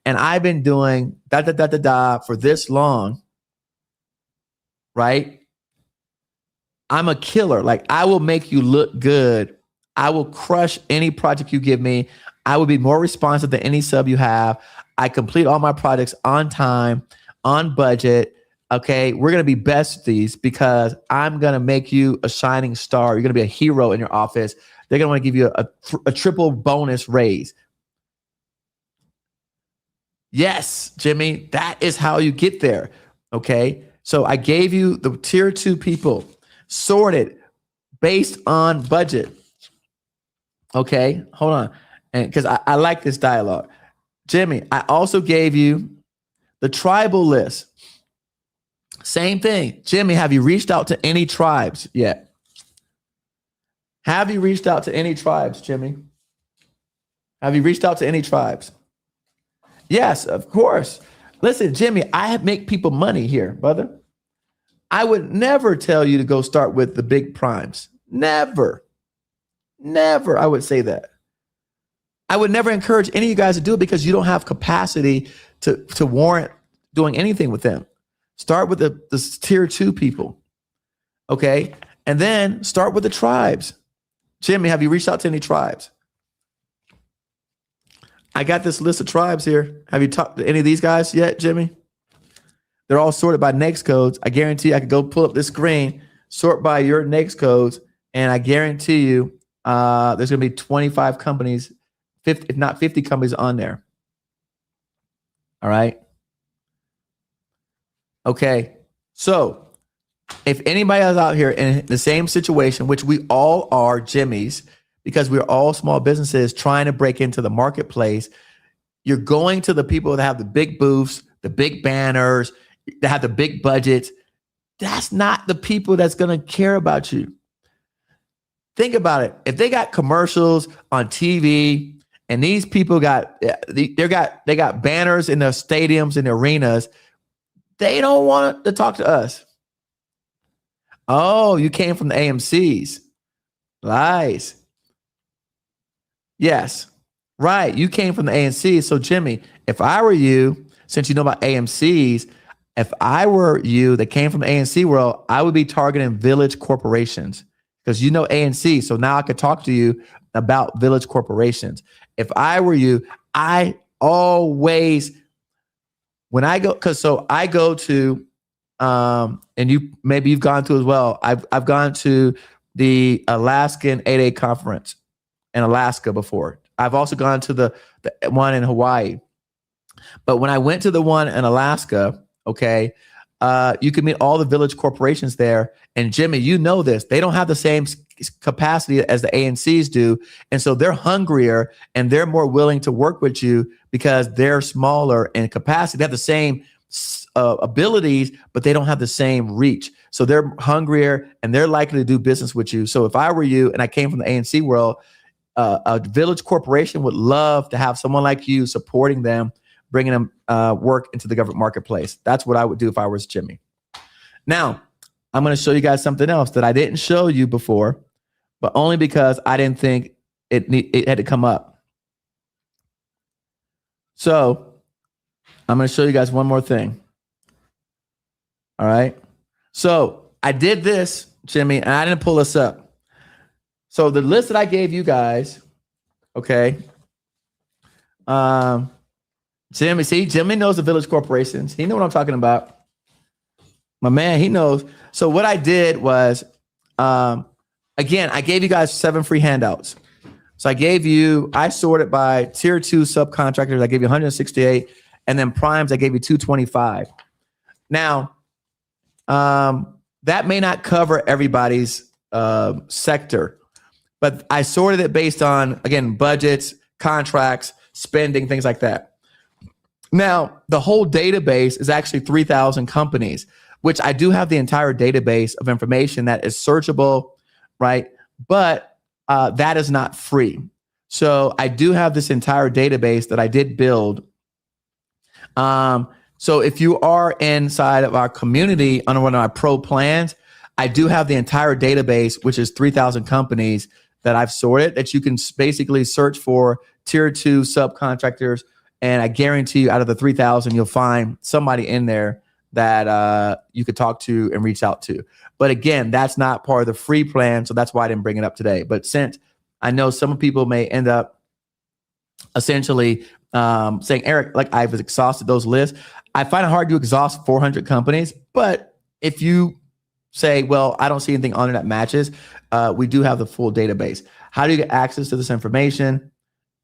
and I've been doing for this long, right? I'm a killer. Like, I will make you look good. I will crush any project you give me. I will be more responsive than any sub you have. I complete all my projects on time, on budget. Okay, we're going to be besties because I'm going to make you a shining star. You're going to be a hero in your office. They're going to want to give you a triple bonus raise. Yes, Jimmy, that is how you get there. Okay, so I gave you the tier 2 people sorted based on budget. Okay, hold on. And because I like this dialogue. Jimmy, I also gave you the tribal list. Same thing. Jimmy, have you reached out to any tribes yet? Have you reached out to any tribes, Jimmy? Have you reached out to any tribes? Yes, of course. Listen, Jimmy, I make people money here, brother. I would never tell you to go start with the big primes. Never. Never, I would say that. I would never encourage any of you guys to do it because you don't have capacity to warrant doing anything with them. Start with the tier 2 people, okay? And then start with the tribes. Jimmy, have you reached out to any tribes? I got this list of tribes here. Have you talked to any of these guys yet, Jimmy? They're all sorted by NAICS codes. I guarantee I could go pull up this screen, sort by your NAICS codes, and I guarantee you there's going to be 25 companies, 50, if not 50 companies on there. All right. Okay. So if anybody else out here in the same situation, which we all are, Jimmys, because we're all small businesses trying to break into the marketplace, you're going to the people that have the big booths, the big banners, that have the big budgets. That's not the people that's going to care about you. Think about it. If they got commercials on TV and these people they got banners in their stadiums and arenas, they don't want to talk to us. Oh, you came from the AMCs. Lies. Yes, right. You came from the AMCs. So Jimmy, if I were you, since you know about AMCs, if I were you that came from the ANC world, I would be targeting village corporations because you know ANC. So now I could talk to you about village corporations. If I were you, I always, when I go, I go to, and maybe you've gone to as well. I've gone to the Alaskan 8A conference in Alaska before. I've also gone to the one in Hawaii. But when I went to the one in Alaska, okay, you could meet all the village corporations there. And Jimmy, you know this, they don't have the same capacity as the ANCs do. And so they're hungrier and they're more willing to work with you because they're smaller in capacity. They have the same abilities, but they don't have the same reach. So they're hungrier and they're likely to do business with you. So if I were you and I came from the ANC world, a village corporation would love to have someone like you supporting them, bringing them work into the government marketplace. That's what I would do if I was Jimmy. Now, I'm going to show you guys something else that I didn't show you before, but only because I didn't think it had to come up. So I'm going to show you guys one more thing. All right. So I did this, Jimmy, and I didn't pull this up. So the list that I gave you guys, okay. Jimmy knows the village corporations. He knows what I'm talking about. My man, he knows. So what I did was, again, I gave you guys 7 free handouts. So I sorted by tier 2 subcontractors. I gave you 168, and then primes, I gave you 225. Now, that may not cover everybody's sector, but I sorted it based on, again, budgets, contracts, spending, things like that. Now, the whole database is actually 3,000 companies, which I do have the entire database of information that is searchable, right? But that is not free. So I do have this entire database that I did build. So if you are inside of our community under one of our pro plans, I do have the entire database, which is 3,000 companies that I've sorted that you can basically search for tier 2 subcontractors. And I guarantee you out of the 3,000, you'll find somebody in there that you could talk to and reach out to. But again, that's not part of the free plan. So that's why I didn't bring it up today. But since I know some people may end up essentially saying, Eric, like I've exhausted those lists. I find it hard to exhaust 400 companies. But if you say, well, I don't see anything on there that matches, we do have the full database. How do you get access to this information?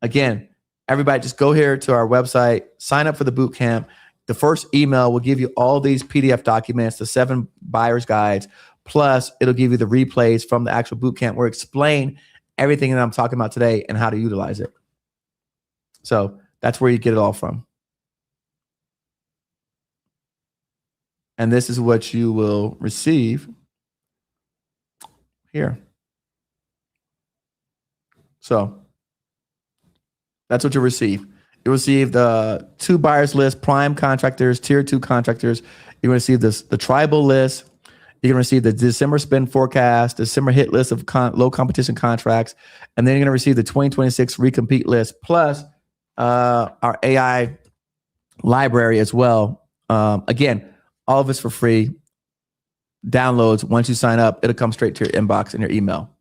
Again, everybody just go here to our website, sign up for the boot camp. The first email will give you all these PDF documents, the 7 buyer's guides, plus it'll give you the replays from the actual boot camp where it explain everything that I'm talking about today and how to utilize it. So that's where you get it all from. And this is what you will receive here. So that's what you'll receive. You'll receive the 2 buyers list, prime contractors, tier 2 contractors. You're going to receive the tribal list. You're going to receive the December spend forecast, December hit list of low competition contracts. And then you're going to receive the 2026 recompete list, plus our AI library as well. Again, all of it's for free. Downloads, once you sign up, it'll come straight to your inbox in your email.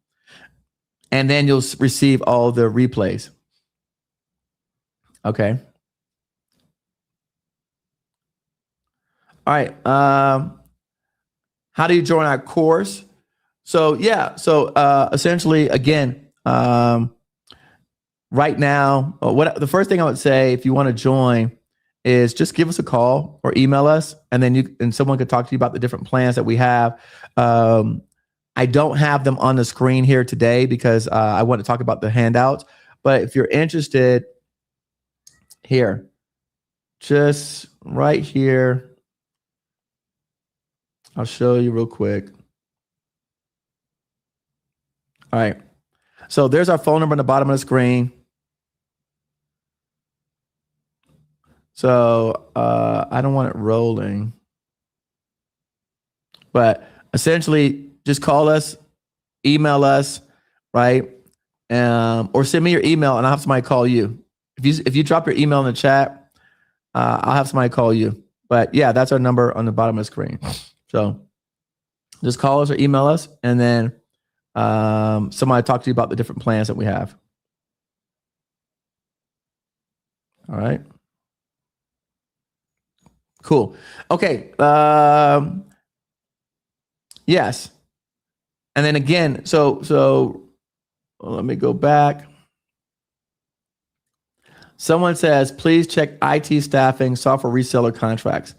And then you'll receive all the replays. Okay. All right. How do you join our course? So yeah. So essentially, again, right now, the first thing I would say, if you want to join, is just give us a call or email us, and then someone could talk to you about the different plans that we have. I don't have them on the screen here today because I want to talk about the handouts. But if you're interested, here, just right here, I'll show you real quick. All right. So there's our phone number on the bottom of the screen. So I don't want it rolling, but essentially just call us, email us, right? Or send me your email and I'll have somebody call you. If you drop your email in the chat, I'll have somebody call you. But yeah, that's our number on the bottom of the screen. So just call us or email us, and then somebody talk to you about the different plans that we have. All right. Cool. Okay. Yes. And then again, so let me go back. Someone says, please check IT staffing, software reseller contracts.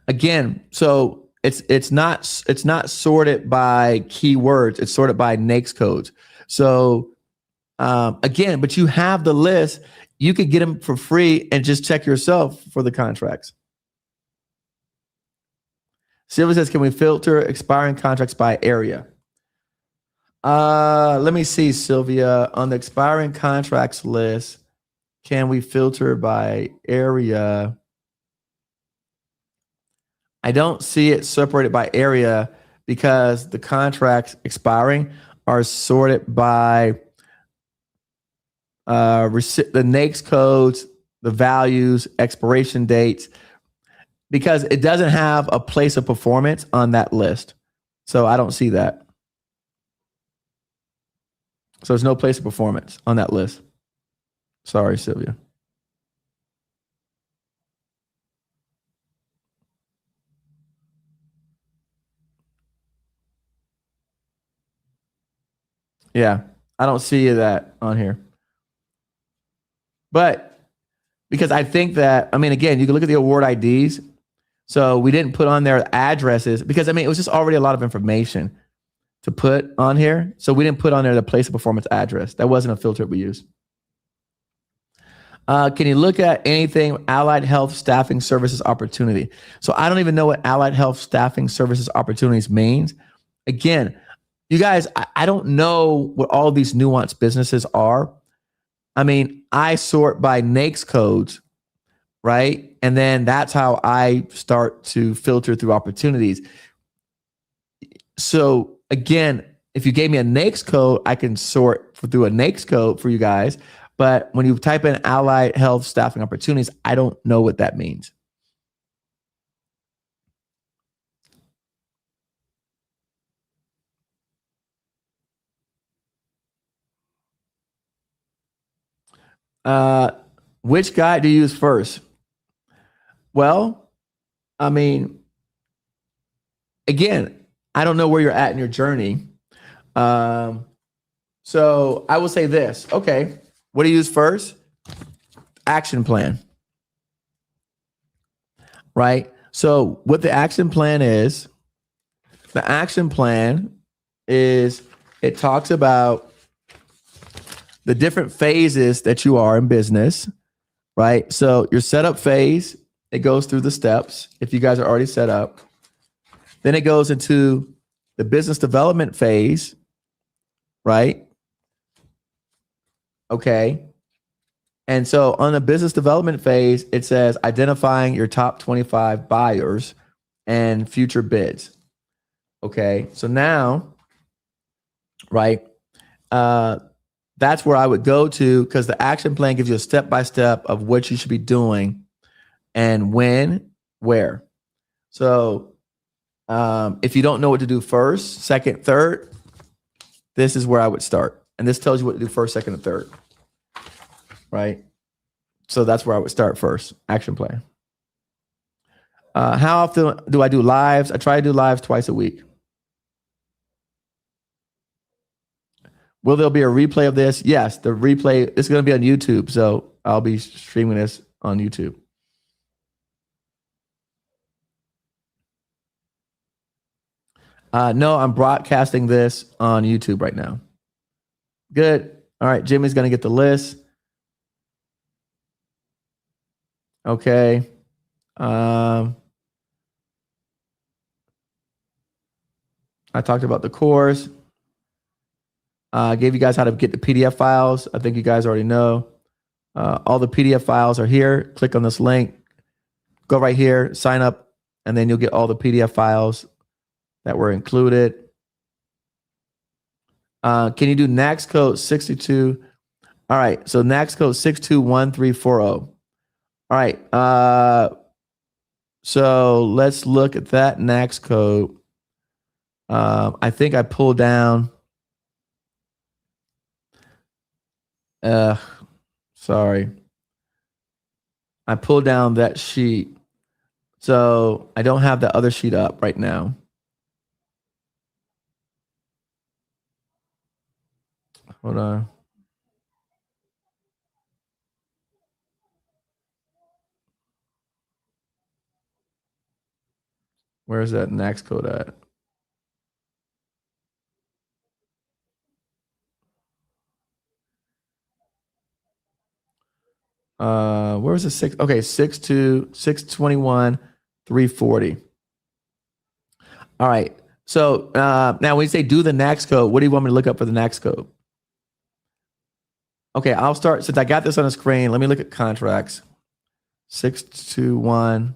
Again, so it's not sorted by keywords. It's sorted by NAICS codes. So again, but you have the list. You could get them for free and just check yourself for the contracts. Sylvia says, can we filter expiring contracts by area? Let me see, Sylvia. On the expiring contracts list, can we filter by area? I don't see it separated by area because the contracts expiring are sorted by the NAICS codes, the values, expiration dates, because it doesn't have a place of performance on that list. So I don't see that. So there's no place of performance on that list. Sorry, Sylvia. Yeah, I don't see that on here. But because I think that, I mean, again, you can look at the award IDs. So we didn't put on their addresses because, I mean, it was just already a lot of information to put on here. So we didn't put on there the place of performance address. That wasn't a filter we used. Can you look at anything allied health staffing services opportunity? So I don't even know what allied health staffing services opportunities means. Again, you guys, I don't know what all these nuanced businesses are. I mean, I sort by NAICS codes, right? And then that's how I start to filter through opportunities. So again, if you gave me a NAICS code, I can sort through a NAICS code for you guys. But when you type in allied health staffing opportunities, I don't know what that means. Which guide do you use first? Well, I mean, again, I don't know where you're at in your journey. So I will say this. Okay, what do you use first? Action plan. Right? So what the action plan is, it talks about the different phases that you are in business, right? So your setup phase, it goes through the steps if you guys are already set up. Then it goes into the business development phase, right? Okay. And so on the business development phase, it says identifying your top 25 buyers and future bids. Okay. So now, right, that's where I would go to, because the action plan gives you a step-by-step of what you should be doing and when, where. So if you don't know what to do first, second, third, this is where I would start. And this tells you what to do first, second, and third. Right? So that's where I would start first, action plan. How often do I do lives? I try to do lives twice a week. Will there be a replay of this? Yes, the replay is going to be on YouTube. So I'll be streaming this on YouTube. No, I'm broadcasting this on YouTube right now. Good. All right, Jimmy's going to get the list. Okay. I talked about the course. I gave you guys how to get the PDF files. I think you guys already know. All the PDF files are here. Click on this link. Go right here, sign up, and then you'll get all the PDF files that were included. Can you do NAICS code 62? All right, so NAICS code 621340. All right, so let's look at that NAICS code. I think I pulled down. Sorry. I pulled down that sheet. So I don't have the other sheet up right now. Hold on. Where's that NAICS code at? Where was the 6? Okay, 621, 340. All right. So now when you say do the NAICS code, what do you want me to look up for the NAICS code? Okay, I'll start, since I got this on the screen, let me look at contracts. 621,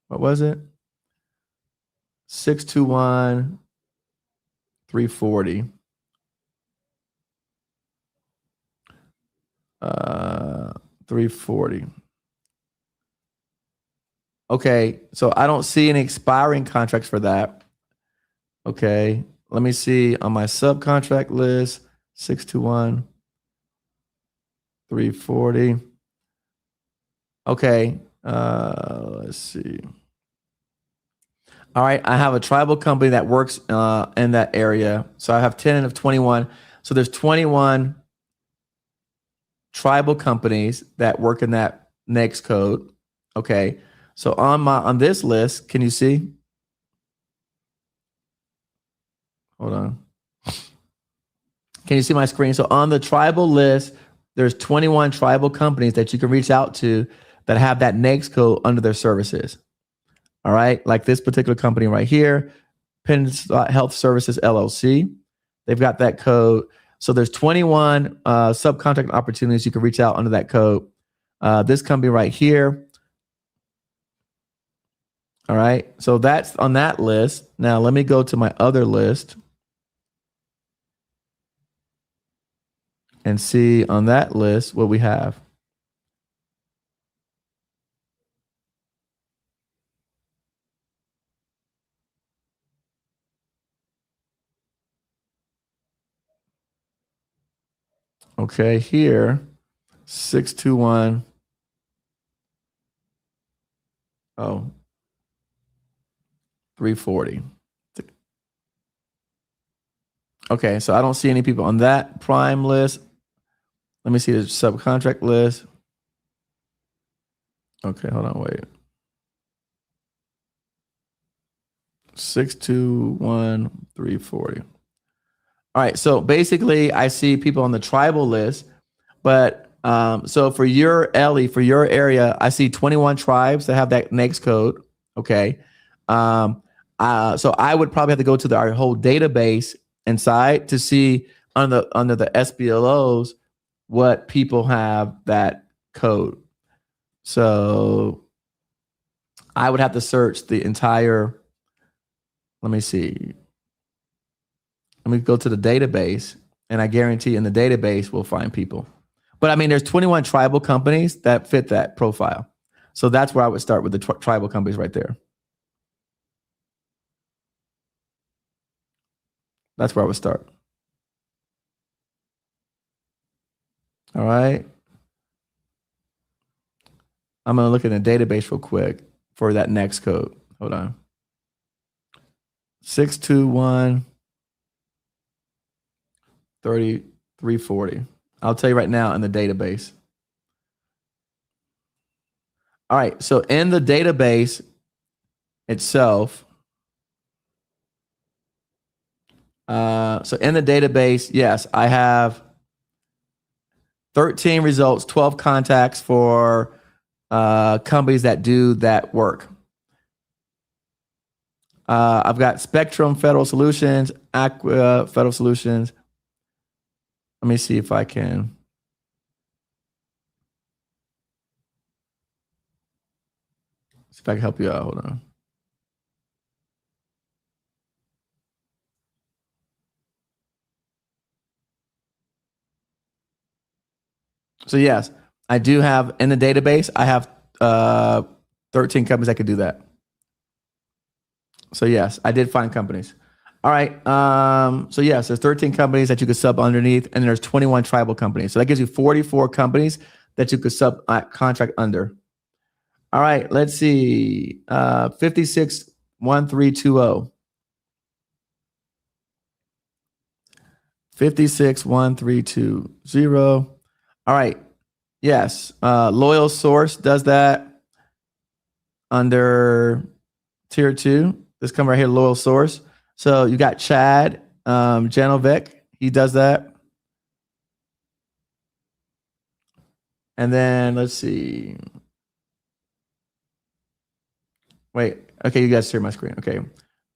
what was it? 621, 340. 340. Okay, so I don't see any expiring contracts for that. Okay, let me see on my subcontract list, 621, 340. Okay, let's see. All right, I have a tribal company that works in that area. So I have 10 of 21. So there's 21 tribal companies that work in that NAICS code. Okay, so on this list, can you see? Hold on. Can you see my screen? So on the tribal list, there's 21 tribal companies that you can reach out to that have that NAICS code under their services. All right, like this particular company right here, Peninsula Health Services LLC. They've got that code. So there's 21 subcontract opportunities you can reach out under that code. This company right here, All right. So that's on that list. Now let me go to my other list and see on that list what we have. Okay, here, 621. Oh, 340. Okay, so I don't see any people on that prime list. Let me see the subcontract list. Okay, hold on, wait. 621, 340. All right, so basically I see people on the tribal list, but so for your Ellie, for your area, I see 21 tribes that have that NAICS code. Okay. So I would probably have to go to our whole database inside to see under the SBLOs what people have that code. So I would have to search the entire, let me see. Let me go to the database, and I guarantee in the database we'll find people. But I mean, there's 21 tribal companies that fit that profile. So that's where I would start with the tribal companies right there. That's where I would start. All right. I'm going to look in the database real quick for that next code. Hold on. 621 3340. I'll tell you right now in the database. All right. So in the database itself, so in the database, yes, I have 13 results, 12 contacts for companies that do that work. I've got Spectrum Federal Solutions, Aqua Federal Solutions. Let me see if I can. See if I can help you out. Hold on. So yes, I do have in the database, I have 13 companies that could do that. So yes, I did find companies. All right. So yes, there's 13 companies that you could sub underneath, and there's 21 tribal companies. So that gives you 44 companies that you could sub contract under. All right, let's see. 561320. 561320. All right. Yes. Loyal Source does that under tier 2. This come right here, Loyal Source. So you got Chad Janovic. He does that. And then let's see. Wait. Okay, you guys share my screen. Okay.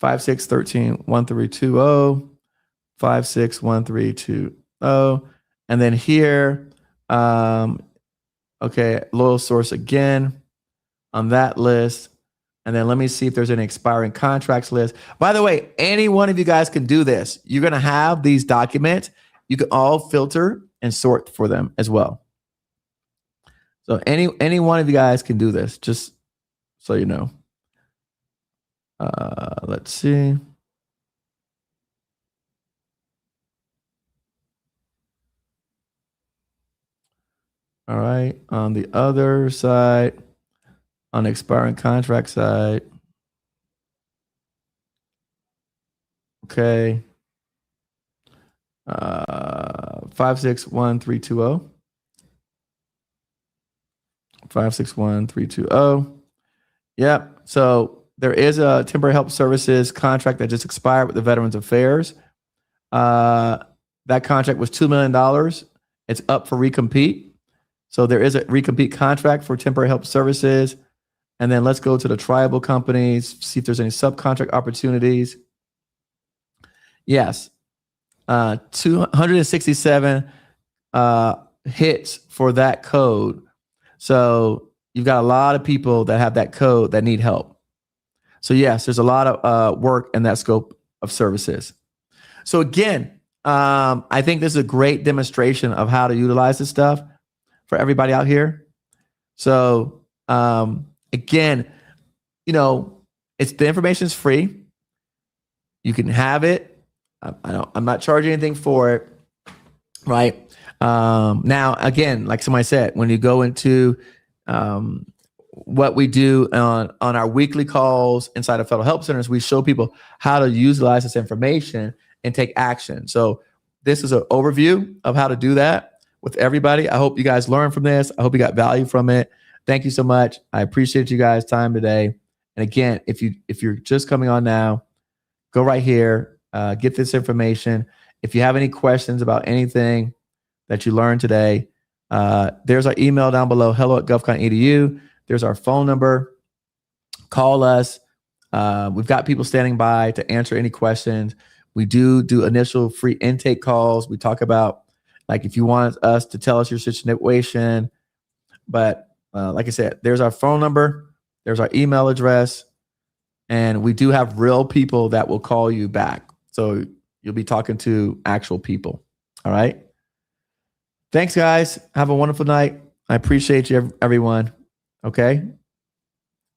56131320. 561320. And then here, okay, Loyal Source again on that list. And then let me see if there's an expiring contracts list. By the way, any one of you guys can do this. You're going to have these documents. You can all filter and sort for them as well. So any one of you guys can do this, just so you know. Let's see. All right. On the other side, on the expiring contract side. Okay. 561320. 561320. Yep. So there is a temporary help services contract that just expired with the Veterans Affairs. That contract was $2 million. It's up for recompete. So there is a recompete contract for temporary help services. And then let's go to the tribal companies, see if there's any subcontract opportunities. Yes. 267 hits for that code. So you've got a lot of people that have that code that need help. So yes, there's a lot of work in that scope of services. So again, I think this is a great demonstration of how to utilize this stuff for everybody out here. So again, it's the information is free. You can have it. I'm not charging anything for it, right? Now, again, like somebody said, when you go into what we do on our weekly calls inside of Federal Help Centers, we show people how to utilize this information and take action. So this is an overview of how to do that with everybody. I hope you guys learned from this. I hope you got value from it. Thank you so much. I appreciate you guys' time today. And again, if you're just coming on now, go right here, get this information. If you have any questions about anything that you learned today, there's our email down below, hello@govcon.edu. There's our phone number. Call us. We've got people standing by to answer any questions. We do initial free intake calls. We talk about, like, if you want us to tell us your situation. But like I said, there's our phone number. There's our email address. And we do have real people that will call you back. So you'll be talking to actual people. All right. Thanks, guys. Have a wonderful night. I appreciate you, everyone. Okay.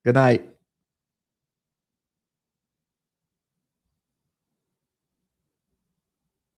Good night.